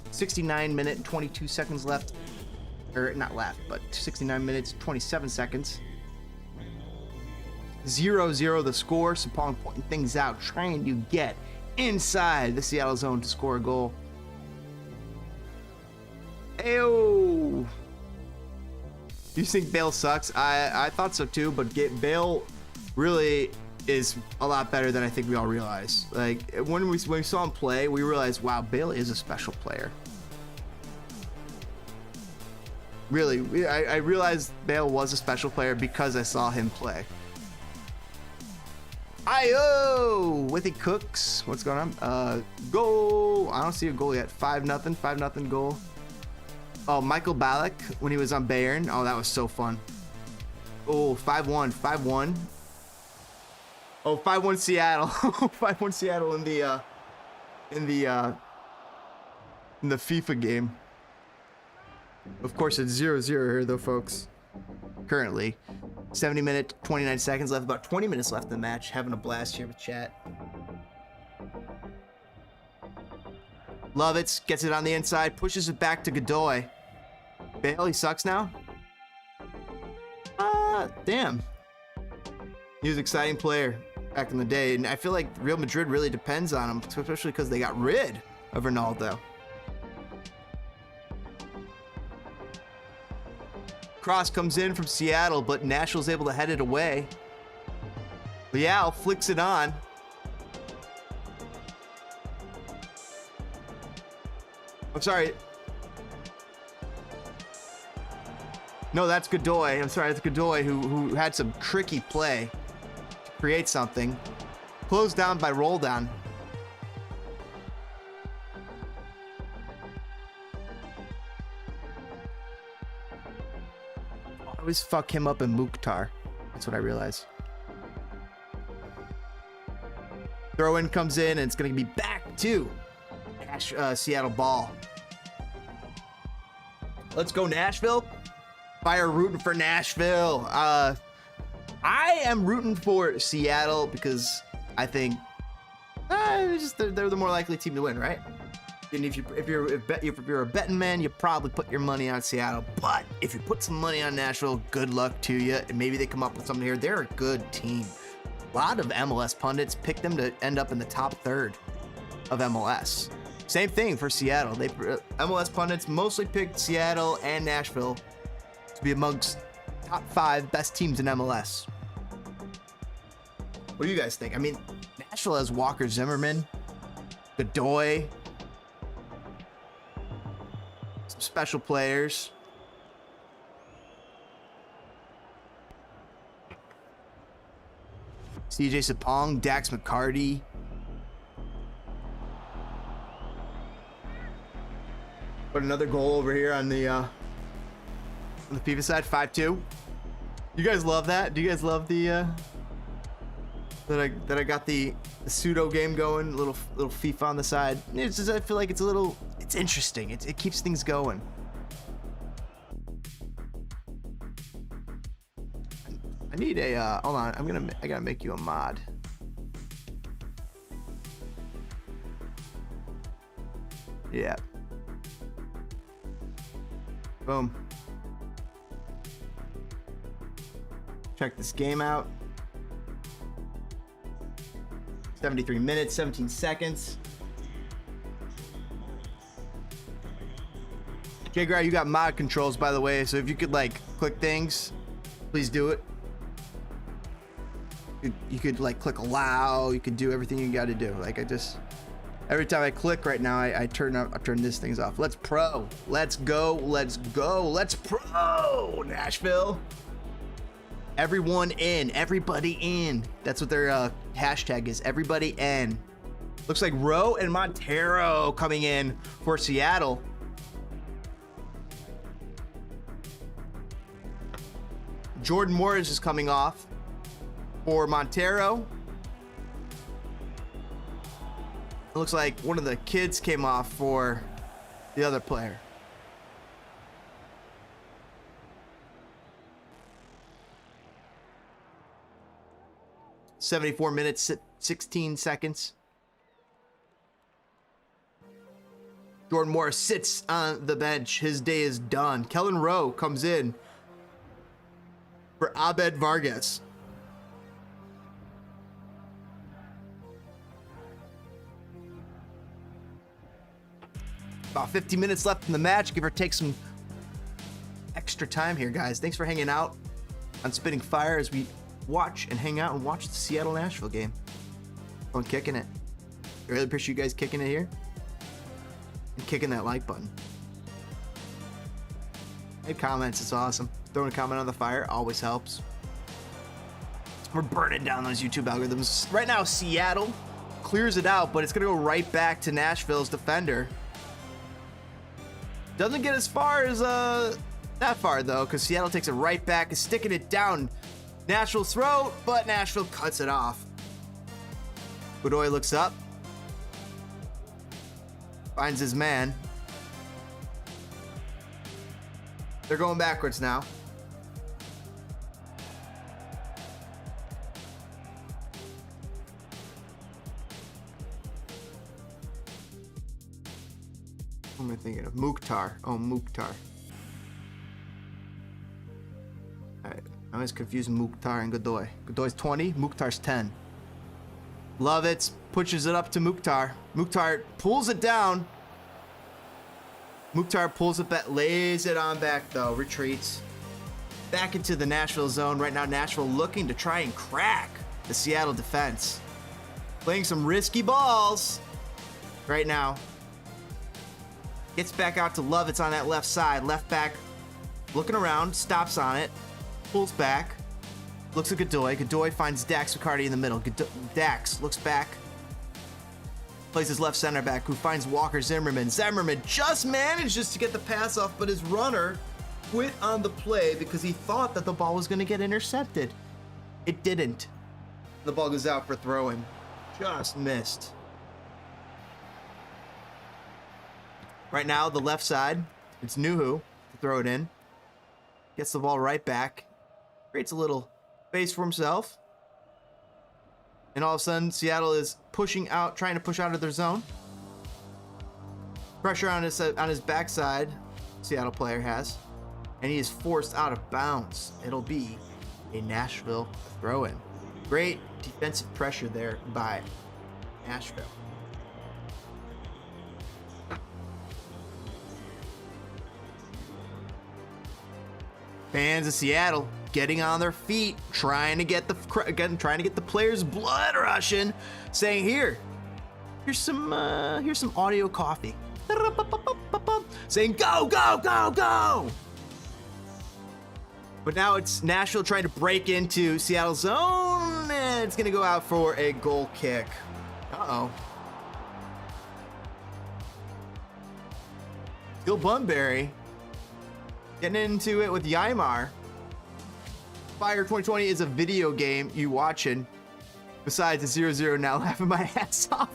69 minutes and 22 seconds left. Or not left, but 69 minutes, 27 seconds. 0-0 the score. Sapong pointing things out, trying to get inside the Seattle zone to score a goal. Ayo! You think Bale sucks? I thought so too, but Bale really is a lot better than I think we all realize. Like when we saw him play, we realized, wow, Bale is a special player. Really, I realized Bale was a special player because I saw him play. Ayo! Withy Cooks. What's going on? Goal. I don't see a goal yet. 5-0. 5-0 goal. Oh, Michael Ballack when he was on Bayern. Oh, that was so fun. Oh, 5-1. 5-1. Oh, 5-1 Seattle. 5-1 Seattle in the FIFA game. Of course, it's 0-0 here though, folks. Currently. 70 minutes, 29 seconds left. About 20 minutes left in the match. Having a blast here with chat. Lovitz gets it on the inside, pushes it back to Godoy. Bale, he sucks now? Damn. He was an exciting player back in the day, and I feel like Real Madrid really depends on him, especially because they got rid of Ronaldo. Cross comes in from Seattle, but Nashville's able to head it away. Leal flicks it on. I'm sorry. No, that's Godoy. I'm sorry, that's Godoy who had some tricky play to create something. Closed down by roll down. I always fuck him up in Mukhtar. That's what I realize. Throw in comes in, and it's going to be back to Seattle ball. Let's go Nashville. Fire rooting for Nashville. I am rooting for Seattle because I think they're the more likely team to win, right? And if you're a betting man, you probably put your money on Seattle. But if you put some money on Nashville, good luck to you. And maybe they come up with something here. They're a good team. A lot of MLS pundits pick them to end up in the top third of MLS. Same thing for Seattle. MLS pundits mostly picked Seattle and Nashville to be amongst top 5 best teams in MLS. What do you guys think? I mean, Nashville has Walker Zimmerman, Godoy, some special players. CJ Sapong, Dax McCarty. But another goal over here on the FIFA side, 5-2. You guys love that? Do you guys love the that I got the pseudo game going, little FIFA on the side? It's just, I feel like it's interesting. It keeps things going. I need a hold on. I gotta make you a mod. Yeah. Boom. Check this game out. 73 minutes, 17 seconds. J-Gry, you got mod controls, by the way, so if you could like click things, please do it. You could like click allow, you could do everything you gotta do. Like every time I click right now, I turn this things off. Let's pro. Let's go. Let's go. Let's pro. Nashville. Everyone in. Everybody in. That's what their hashtag is. Everybody in. Looks like Rowe and Montero coming in for Seattle. Jordan Morris is coming off for Montero. It looks like one of the kids came off for the other player. "74 minutes, 16 seconds. Jordan Morris sits on the bench. His day is done. Kellen Rowe comes in for Abed Vargas. About 50 minutes left in the match. Give or take some extra time here, guys. Thanks for hanging out on Spitting Fire as we watch and hang out and watch the Seattle-Nashville game. I'm kicking it. I really appreciate you guys kicking it here and kicking that like button. Hey, comments, it's awesome. Throwing a comment on the fire always helps. We're burning down those YouTube algorithms. Right now, Seattle clears it out, but it's going to go right back to Nashville's defender. Doesn't get as far as that far, though, because Seattle takes it right back, is sticking it down Nashville's throat, but Nashville cuts it off. Godoy looks up. Finds his man. They're going backwards now. What am I thinking of? Mukhtar. Oh, Mukhtar. Alright, I always confuse Mukhtar and Godoy. Godoy's 20, Mukhtar's 10. Lovitz pushes it up to Mukhtar. Mukhtar pulls it down. Mukhtar pulls it back, lays it on back though, retreats. Back into the Nashville zone. Right now, Nashville looking to try and crack the Seattle defense. Playing some risky balls right now. Gets back out to Lovitz on that left side. Left back, looking around, stops on it, pulls back. Looks at Godoy. Godoy finds Dax Riccardi in the middle. Dax looks back. Plays his left center back, who finds Walker Zimmerman. Zimmerman just manages to get the pass off, but his runner quit on the play because he thought that the ball was going to get intercepted. It didn't. The ball goes out for throwing. Just missed. Right now, the left side, it's Nuhu to throw it in. Gets the ball right back. Creates a little space for himself. And all of a sudden, Seattle is pushing out, trying to push out of their zone. Pressure on his backside, Seattle player has. And he is forced out of bounds. It'll be a Nashville throw-in. Great defensive pressure there by Nashville. Fans of Seattle getting on their feet, trying to get the players' blood rushing, saying, here's some audio coffee. Saying go, go, go, go. But now it's Nashville trying to break into Seattle's zone, and it's gonna go out for a goal kick. Uh-oh. Still Bunbury getting into it with Ymar. Fire 2020 is a video game you watching. Besides the 0-0 now, laughing my ass off.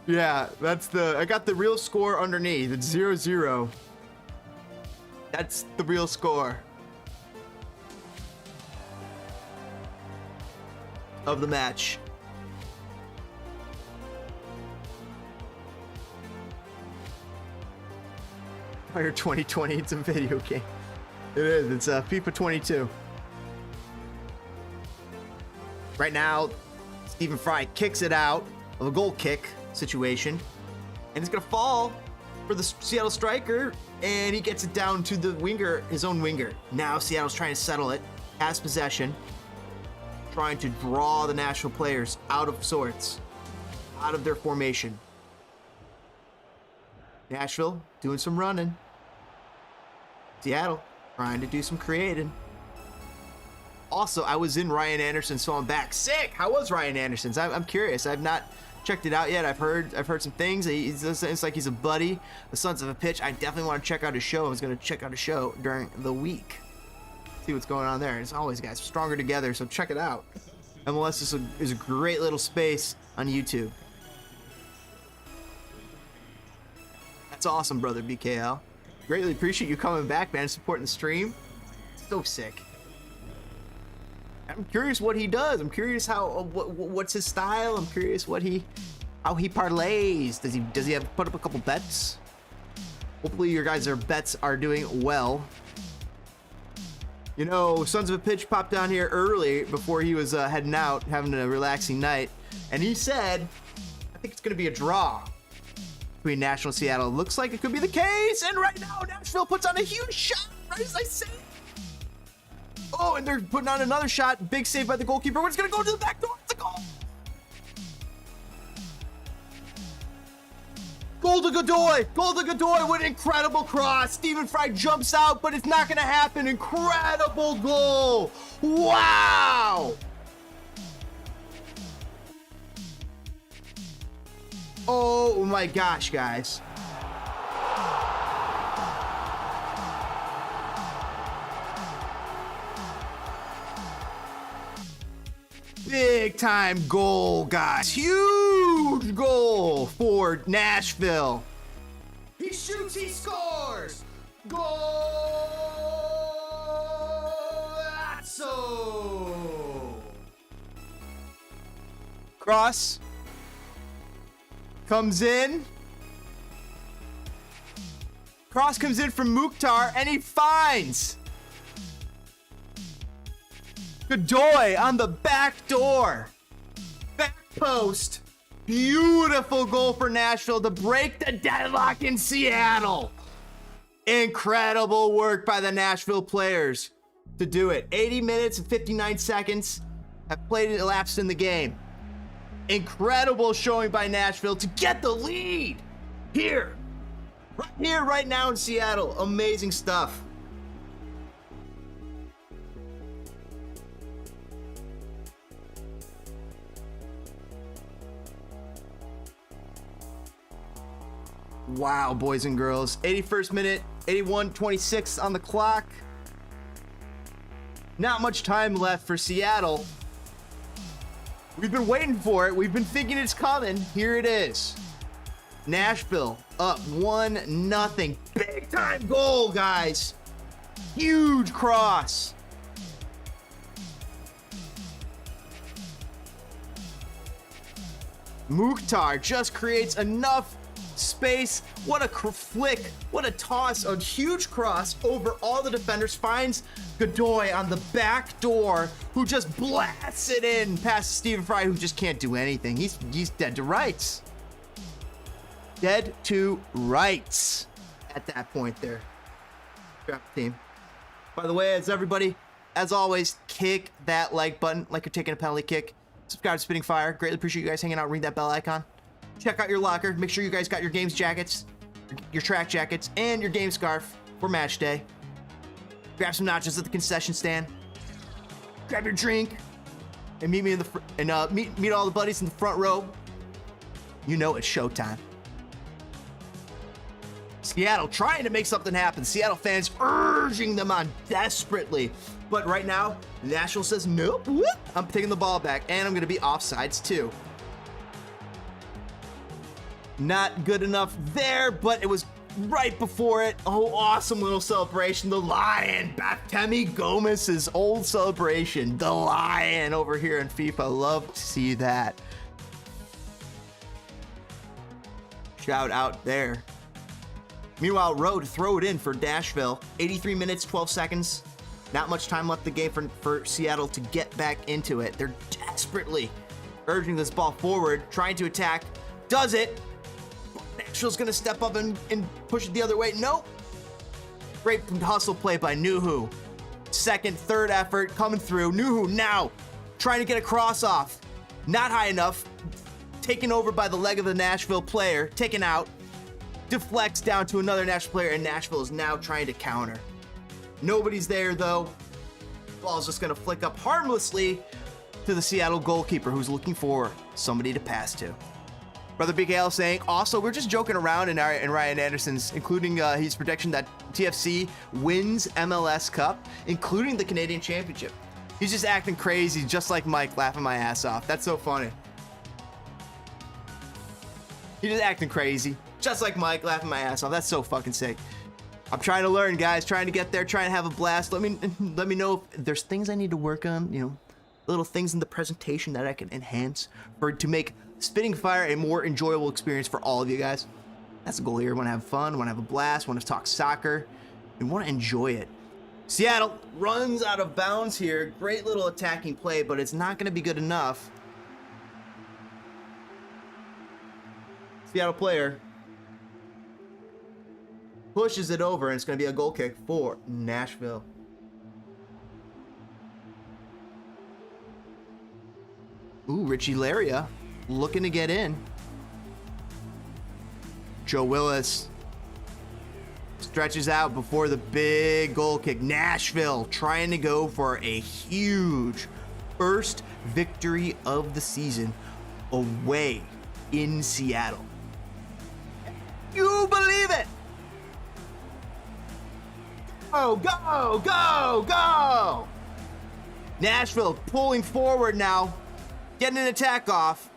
Yeah, I got the real score underneath. It's 0-0. That's the real score of the match. Fire 2020, it's a video game. It is, it's FIFA 22. Right now, Stephen Fry kicks it out of a goal kick situation. And it's gonna fall for the Seattle striker, and he gets it down to the winger, his own winger. Now Seattle's trying to settle it, has possession, trying to draw the Nashville players out of sorts, out of their formation. Nashville doing some running. Seattle trying to do some creating. Also, I was in Ryan Anderson, so I'm back. Sick! How was Ryan Anderson's? I'm curious. I've not checked it out yet. I've heard some things. It's like he's a buddy. The Sons of a Pitch. I definitely want to check out his show. I was going to check out his show during the week. See what's going on there. And as always, guys, we're stronger together, so check it out. MLS is a great little space on YouTube. That's awesome, brother BKL. Greatly appreciate you coming back, man, supporting the stream. So sick. I'm curious what he does. I'm curious what's his style. I'm curious how he parlays. Does he have put up a couple bets? Hopefully your guys' bets are doing well. You know, Sons of a Pitch popped down here early before he was heading out, having a relaxing night, and he said, think it's going to be a draw between Nashville and Seattle. Looks like it could be the case. And right now, Nashville puts on a huge shot, right as I say. Oh, and they're putting on another shot. Big save by the goalkeeper. It's going to go to the back door. It's a goal. Goal to Godoy. Goal to Godoy with an incredible cross. Stephen Fry jumps out, but it's not going to happen. Incredible goal. Wow. Oh my gosh, guys. Big time goal, guys. Huge goal for Nashville. He shoots, he scores. Golazo. Cross. Comes in. Cross comes in from Mukhtar, and he finds Godoy on the back door. Back post. Beautiful goal for Nashville to break the deadlock in Seattle. Incredible work by the Nashville players to do it. 80 minutes and 59 seconds have played and elapsed in the game. Incredible showing by Nashville to get the lead here, right now in Seattle. Amazing stuff. Wow, boys and girls. 81st minute, 81:26 on the clock. Not much time left for Seattle. We've been waiting for it. We've been thinking it's coming. Here it is. Nashville up 1-0. Big time goal, guys. Huge cross. Mukhtar just creates enough space. What a flick. What a toss. A huge cross over all the defenders. Finds Godoy on the back door, who just blasts it in past Stephen Fry, who just can't do anything. He's dead to rights. Dead to rights at that point there. Draft team. By the way, as always, kick that like button like you're taking a penalty kick. Subscribe to Spitting Fire. Greatly appreciate you guys hanging out. Ring that bell icon. Check out your locker. Make sure you guys got your games jackets, your track jackets, and your game scarf for match day. Grab some nachos at the concession stand. Grab your drink, and meet me in the meet all the buddies in the front row. You know it's showtime. Seattle trying to make something happen. Seattle fans urging them on desperately. But right now, Nashville says, nope, whoop, I'm taking the ball back, and I'm going to be offsides too. Not good enough there, but it was right before it. Oh, awesome little celebration. The Lion, Barthélemy Gomez's old celebration. The Lion over here in FIFA. Love to see that. Shout out there. Meanwhile, Rowe to throw it in for Nashville. 83 minutes, 12 seconds. Not much time left in the game for Seattle to get back into it. They're desperately urging this ball forward, trying to attack. Does it. Nashville's going to step up and push it the other way. Nope. Great hustle play by Nuhu. Second, third effort coming through. Nuhu now trying to get a cross off. Not high enough. Taken over by the leg of the Nashville player. Taken out. Deflects down to another Nashville player, and Nashville is now trying to counter. Nobody's there, though. Ball's just going to flick up harmlessly to the Seattle goalkeeper, who's looking for somebody to pass to. Brother BKL saying, also, we're just joking around in Ryan Anderson's, including his prediction that TFC wins MLS Cup, including the Canadian Championship. He's just acting crazy, just like Mike, laughing my ass off. That's so funny. He's just acting crazy, just like Mike, laughing my ass off. That's so fucking sick. I'm trying to learn, guys. Trying to get there. Trying to have a blast. Let me know if there's things I need to work on. You know, little things in the presentation that I can enhance to make Spitting Fire a more enjoyable experience for all of you guys. That's the goal here. Want to have fun. Want to have a blast. Want to talk soccer. And want to enjoy it. Seattle runs out of bounds here. Great little attacking play, but it's not going to be good enough. Seattle player pushes it over, and it's going to be a goal kick for Nashville. Ooh, Richie Laria looking to get in. Joe Willis stretches out before the big goal kick. Nashville trying to go for a huge first victory of the season away in Seattle. You believe it? Go, go, go, go! Nashville pulling forward now, getting an attack off.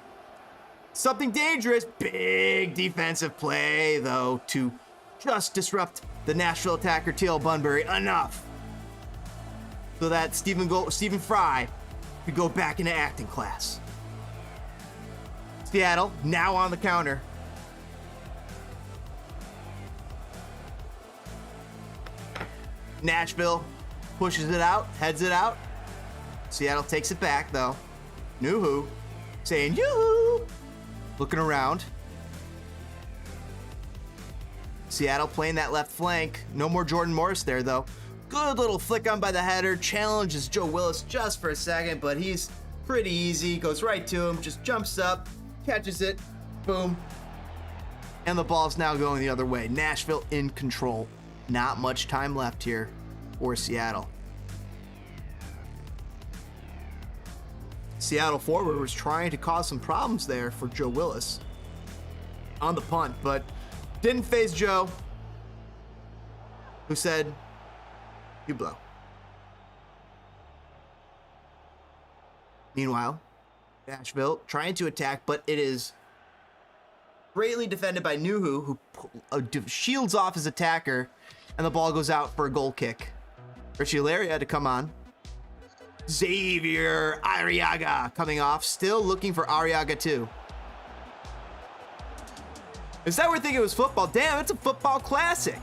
Something dangerous. Big defensive play, though, to just disrupt the Nashville attacker, Teal Bunbury, enough so that Stephen Fry could go back into acting class. Seattle now on the counter. Nashville pushes it out, heads it out. Seattle takes it back, though. Nuhu saying yoo-hoo, looking around. Seattle playing that left flank. No more Jordan Morris there, though. Good little flick on by the header. Challenges Joe Willis just for a second, but he's pretty easy. Goes right to him, just jumps up, catches it, boom. And the ball's now going the other way. Nashville in control. Not much time left here for Seattle. Seattle forward was trying to cause some problems there for Joe Willis on the punt, but didn't phase Joe, who said, "You blow." Meanwhile, Nashville trying to attack, but it is greatly defended by Nuhu, who shields off his attacker, and the ball goes out for a goal kick. Richie Laria had to come on. Xavier Arriaga coming off, still looking for Arriaga too. Is that we're thinking it was football? Damn, it's a football classic.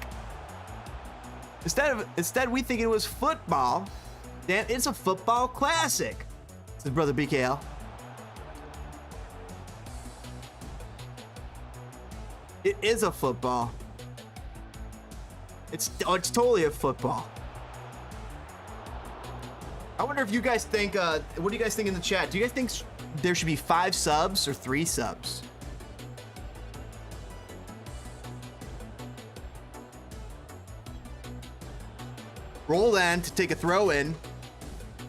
Instead we think it was football. Damn, it's a football classic. This is brother BKL. It is a football. It's totally a football. I wonder if you guys think, what do you guys think in the chat? Do you guys think there should be 5 subs or 3 subs? Roll then to take a throw in.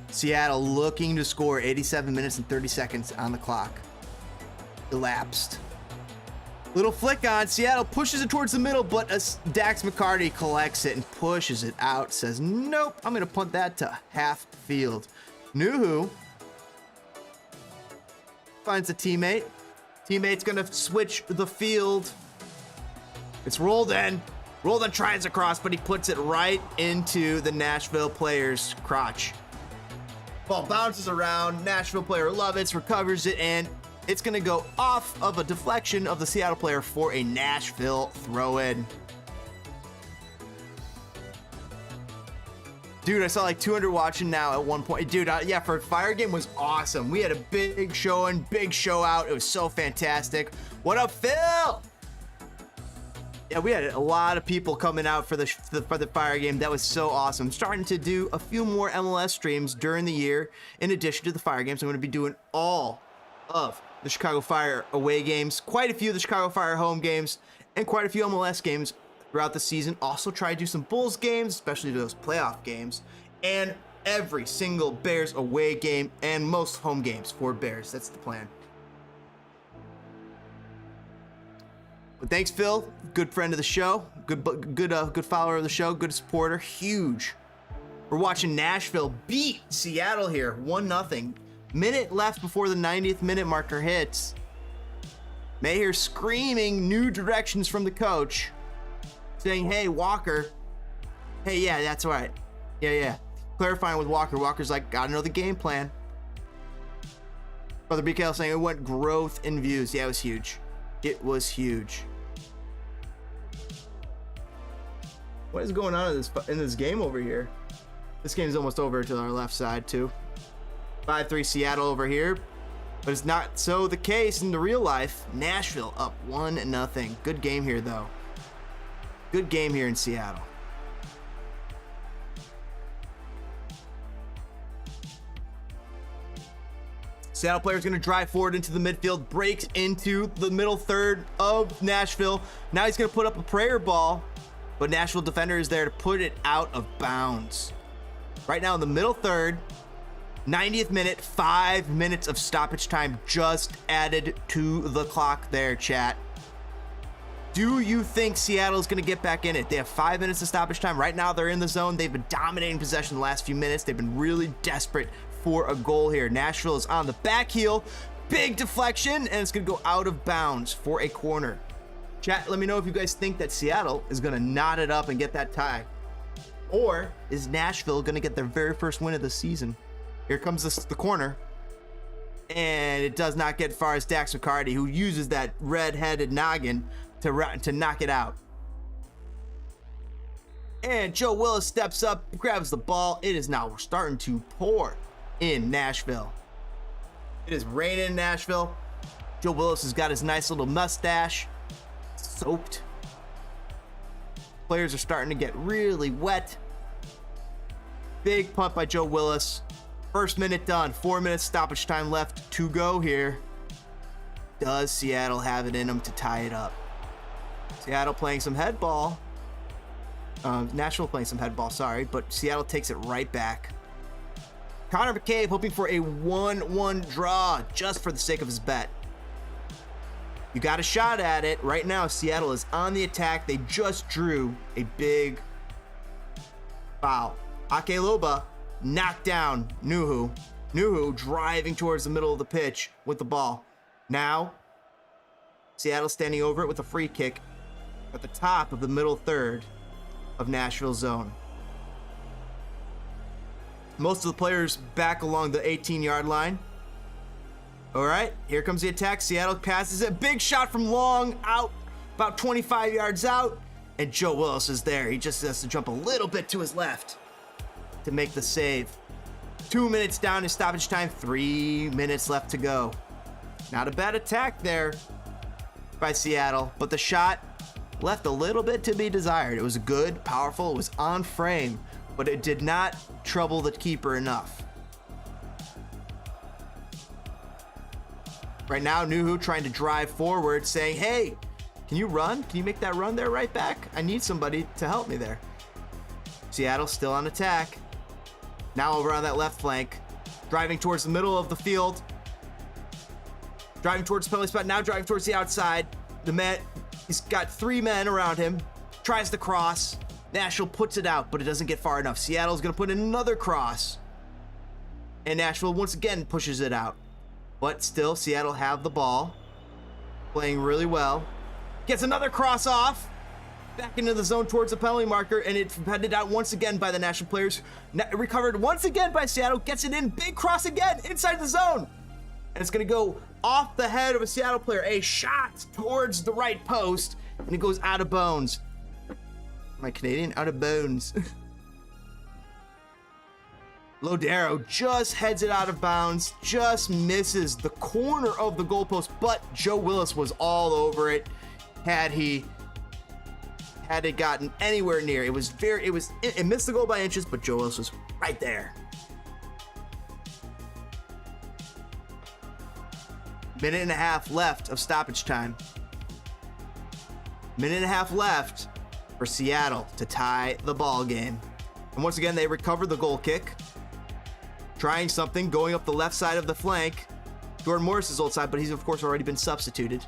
Seattle looking to score. 87 minutes and 30 seconds on the clock. Elapsed. Little flick on. Seattle pushes it towards the middle, but Dax McCarty collects it and pushes it out. Says, nope, I'm going to punt that to half field. Nuhu finds a teammate. Teammate's going to switch the field. It's rolled in. Roldan tries across, but he puts it right into the Nashville player's crotch. Ball bounces around. Nashville player Lovitz recovers it, and it's going to go off of a deflection of the Seattle player for a Nashville throw-in. Dude, I saw like 200 watching now at one point. Dude, yeah, for a Fire game was awesome. We had a big showing, big show out. It was so fantastic. What up, Phil? Yeah, we had a lot of people coming out for the Fire game. That was so awesome. Starting to do a few more MLS streams during the year. In addition to the Fire games, I'm going to be doing all of the Chicago Fire away games, quite a few of the Chicago Fire home games, and quite a few MLS games throughout the season. Also try to do some Bulls games, especially those playoff games, and every single Bears away game and most home games for Bears. That's the plan. But thanks, Phil. Good friend of the show. Good follower of the show. Good supporter. Huge. We're watching Nashville beat Seattle here, 1-0. Minute left before the 90th minute marker hits. Maher screaming new directions from the coach, saying, "Hey, Walker. Hey, yeah, that's right. Yeah. Clarifying with Walker. Walker's like, gotta know the game plan." Brother BKL saying it went growth in views. Yeah, it was huge. It was huge. What is going on in this game over here? This game's almost over to our left side too. 5-3 Seattle over here. But it's not so the case in the real life. Nashville up 1-0. Good game here, though. Good game here in Seattle. Seattle player is going to drive forward into the midfield, breaks into the middle third of Nashville. Now he's going to put up a prayer ball, but Nashville defender is there to put it out of bounds. Right now in the middle third, 90th minute, 5 minutes of stoppage time just added to the clock there, chat. Do you think Seattle is going to get back in it? They have 5 minutes of stoppage time. Right now they're in the zone. They've been dominating possession the last few minutes. They've been really desperate for a goal here. Nashville is on the back heel. Big deflection, and it's going to go out of bounds for a corner. Chat, let me know if you guys think that Seattle is going to knot it up and get that tie. Or is Nashville going to get their very first win of the season? Here comes the corner. And it does not get far as Dax McCarty, who uses that red-headed noggin to knock it out. And Joe Willis steps up, grabs the ball. It is now starting to pour in Nashville. It is raining in Nashville. Joe Willis has got his nice little mustache soaked. Players are starting to get really wet. Big punt by Joe Willis. First minute done. 4 minutes stoppage time left to go here. Does Seattle have it in them to tie it up? Seattle playing some head ball. Nashville playing some head ball, sorry, but Seattle takes it right back. Connor McCabe hoping for a 1-1 draw just for the sake of his bet. You got a shot at it. Right now, Seattle is on the attack. They just drew a big foul. Ake Loba knocked down Nuhu. Nuhu driving towards the middle of the pitch with the ball. Now, Seattle standing over it with a free kick at the top of the middle third of Nashville's zone. Most of the players back along the 18-yard line. All right, here comes the attack. Seattle passes it. Big shot from long out, about 25 yards out. And Joe Willis is there. He just has to jump a little bit to his left to make the save. 2 minutes down in stoppage time. 3 minutes left to go. Not a bad attack there by Seattle, but the shot left a little bit to be desired. It was good, powerful, it was on frame, but it did not trouble the keeper enough. Right now, Nuhu trying to drive forward, saying, hey, can you run? Can you make that run there right back? I need somebody to help me there. Seattle still on attack. Now over on that left flank, driving towards the middle of the field. Driving towards the penalty spot, now driving towards the outside. He's got 3 men around him. Tries to cross. Nashville puts it out, but it doesn't get far enough. Seattle's going to put in another cross. And Nashville once again pushes it out. But still, Seattle have the ball. Playing really well. Gets another cross off. Back into the zone towards the penalty marker, and it's headed out once again by the Nashville players. Recovered once again by Seattle. Gets it in. Big cross again inside the zone. And it's going to go off the head of a Seattle player. A shot towards the right post, and it goes out of bounds. Am I Canadian? Out of bounds. Lodero just heads it out of bounds, just misses the corner of the goalpost, but Joe Willis was all over it. Had it gotten anywhere near, it missed the goal by inches, but Joe Willis was right there. Minute and a half left of stoppage time. Minute and a half left for Seattle to tie the ball game. And once again, they recover the goal kick. Trying something, going up the left side of the flank. Jordan Morris's old side, but he's of course already been substituted.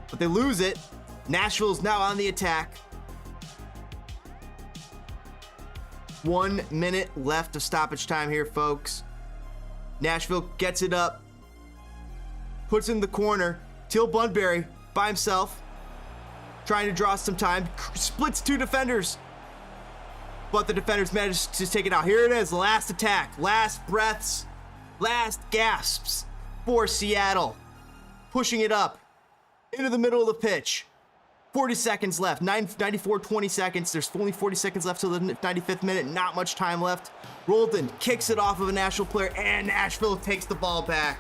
But they lose it. Nashville's now on the attack. 1 minute left of stoppage time here, folks. Nashville gets it up. Puts in the corner. Teal Bunbury by himself. Trying to draw some time. Splits 2 defenders. But the defenders managed to take it out. Here it is. Last attack. Last breaths. Last gasps for Seattle. Pushing it up into the middle of the pitch. 40 seconds left. 20 seconds. There's only 40 seconds left till the 95th minute. Not much time left. Roldan kicks it off of a Nashville player, and Nashville takes the ball back.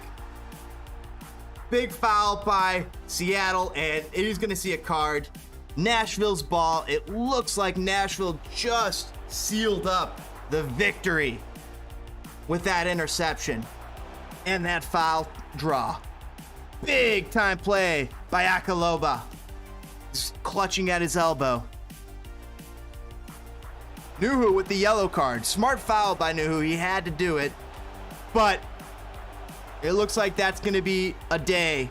Big foul by Seattle, and he's going to see a card. Nashville's ball. It looks like Nashville just sealed up the victory with that interception and that foul draw. Big time play by Akaloba. He's clutching at his elbow. Nuhu with the yellow card. Smart foul by Nuhu. He had to do it. But it looks like that's going to be a day.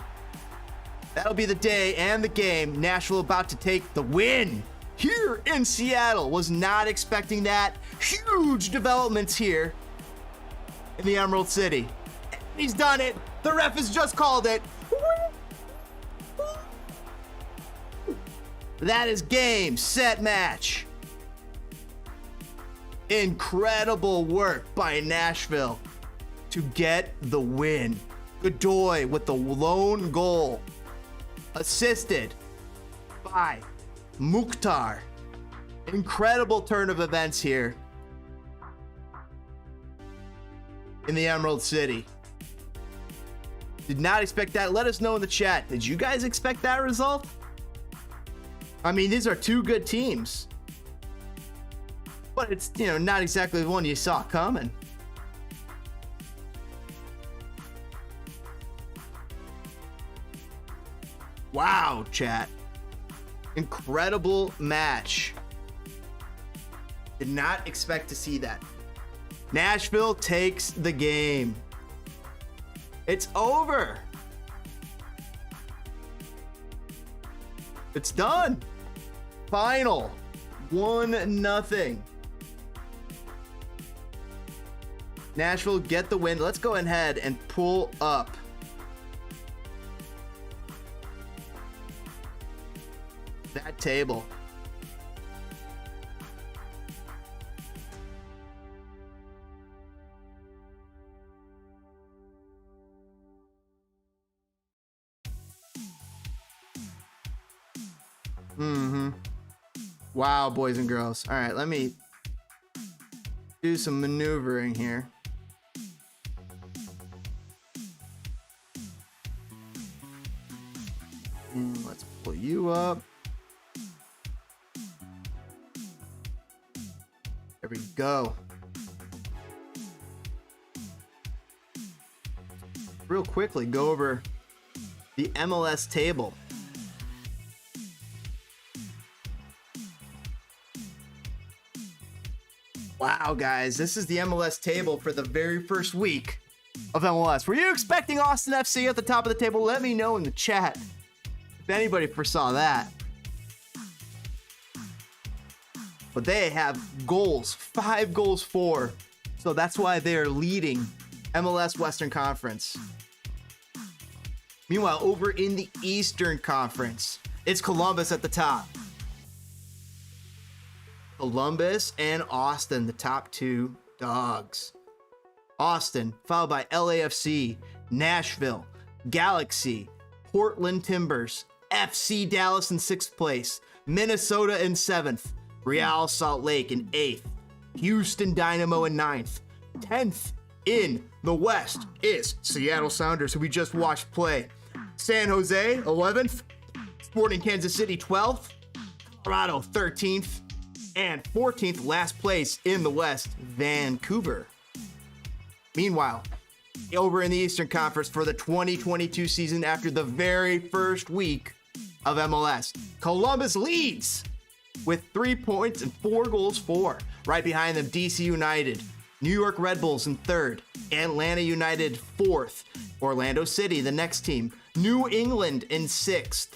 That'll be the day and the game. Nashville about to take the win here in Seattle. Was not expecting that. Huge developments here in the Emerald City. He's done it. The ref has just called it. That is game, set, match. Incredible work by Nashville to get the win. Godoy with the lone goal, assisted by Mukhtar. Incredible turn of events here in the Emerald City. Did not expect that. Let us know in the chat. Did you guys expect that result? I mean, these are two good teams, but it's, not exactly the one you saw coming. Wow, chat. Incredible match. Did not expect to see that. Nashville takes the game. It's over. It's done. Final. 1-0. Nashville get the win. Let's go ahead and pull up that table. Wow, boys and girls. All right, let me do some maneuvering here. Let's pull you up. There we go. Real quickly, go over the MLS table. Wow, guys, this is the MLS table for the very first week of MLS. Were you expecting Austin FC at the top of the table? Let me know in the chat if anybody foresaw that. But they have goals, 5 goals for. So that's why they are leading MLS Western Conference. Meanwhile, over in the Eastern Conference, it's Columbus at the top. Columbus and Austin, the top 2 dogs. Austin, followed by LAFC, Nashville, Galaxy, Portland Timbers, FC Dallas in 6th place, Minnesota in 7th, Real Salt Lake in 8th, Houston Dynamo in 9th, 10th in the West is Seattle Sounders, who we just watched play. San Jose, 11th, Sporting Kansas City, 12th, Colorado, 13th, and 14th, last place in the West, Vancouver. Meanwhile, over in the Eastern Conference for the 2022 season, after the very first week of MLS, Columbus leads with 3 points and 4 goals for. Right behind them, DC United, New York Red Bulls in 3rd, Atlanta United 4th, Orlando City, the next team, New England in 6th,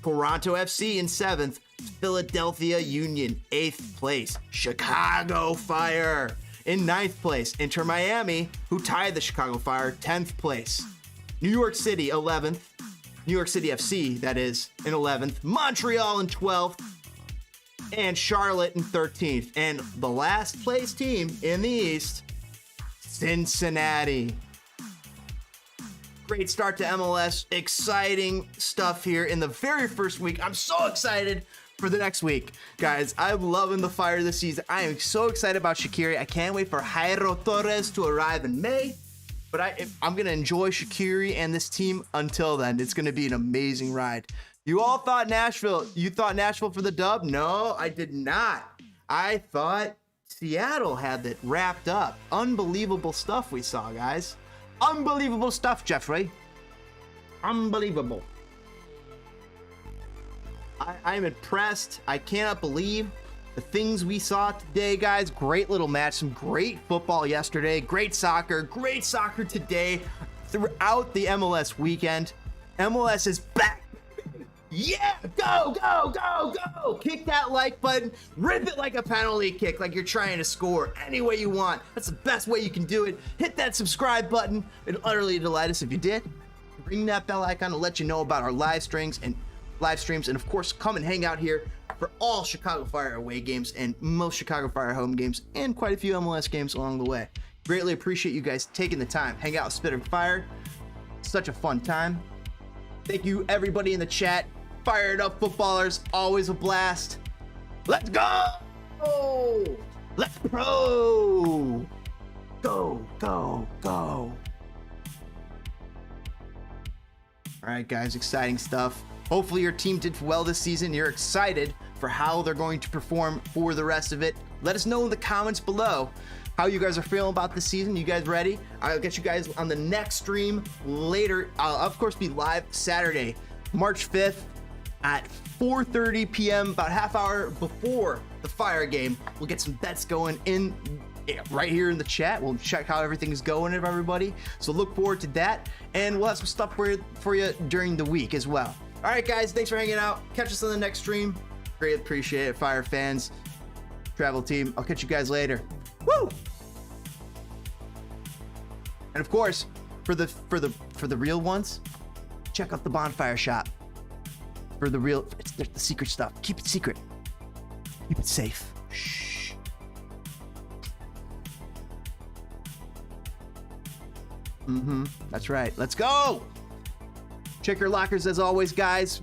Toronto FC in 7th, Philadelphia Union 8th place, Chicago Fire in 9th place, Inter Miami, who tied the Chicago Fire, 10th place, New York City 11th, New York City FC, that is, in 11th, Montreal in 12th, and Charlotte in 13th. And the last place team in the East, Cincinnati. Great start to MLS. Exciting stuff here in the very first week. I'm so excited for the next week. Guys, I'm loving the Fire this season. I am so excited about Shaqiri. I can't wait for Jairo Torres to arrive in May. But I'm going to enjoy Shaqiri and this team until then. It's going to be an amazing ride. You all thought Nashville. You thought Nashville for the dub? No, I did not. I thought Seattle had it wrapped up. Unbelievable stuff we saw, guys. Unbelievable stuff, Jeffrey. Unbelievable. I'm impressed. I cannot believe the things we saw today, guys. Great little match. Some great football yesterday. Great soccer today. Throughout the MLS weekend. MLS is back. Yeah, go, go, go, go. Kick that like button. Rip it like a penalty kick, like you're trying to score any way you want. That's the best way you can do it. Hit that subscribe button. It'll utterly delight us if you did. Ring that bell icon to let you know about our live streams, and of course, come and hang out here for all Chicago Fire away games and most Chicago Fire home games and quite a few MLS games along the way. Greatly appreciate you guys taking the time. Hang out with Spit and Fire. Such a fun time. Thank you, everybody in the chat. Fired up footballers, always a blast. Let's go! Let's pro! Go, go, go. All right, guys, exciting stuff. Hopefully your team did well this season. You're excited for how they're going to perform for the rest of it. Let us know in the comments below how you guys are feeling about this season. You guys ready? I'll get you guys on the next stream later. I'll, of course, be live Saturday, March 5th. At 4:30 p.m., about half hour before the Fire game. We'll get some bets going in right here in the chat. We'll check how everything is going of everybody. So look forward to that. And we'll have some stuff for you during the week as well. All right, guys, thanks for hanging out. Catch us on the next stream. Greatly appreciate it, Fire fans, travel team. I'll catch you guys later. Woo! And of course, for the real ones, check out the Bonfire Shop. For the real, it's the secret stuff. Keep it secret. Keep it safe. Shh. That's right. Let's go. Check your lockers as always, guys.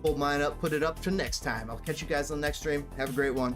Hold mine up, put it up for next time. I'll catch you guys on the next stream. Have a great one.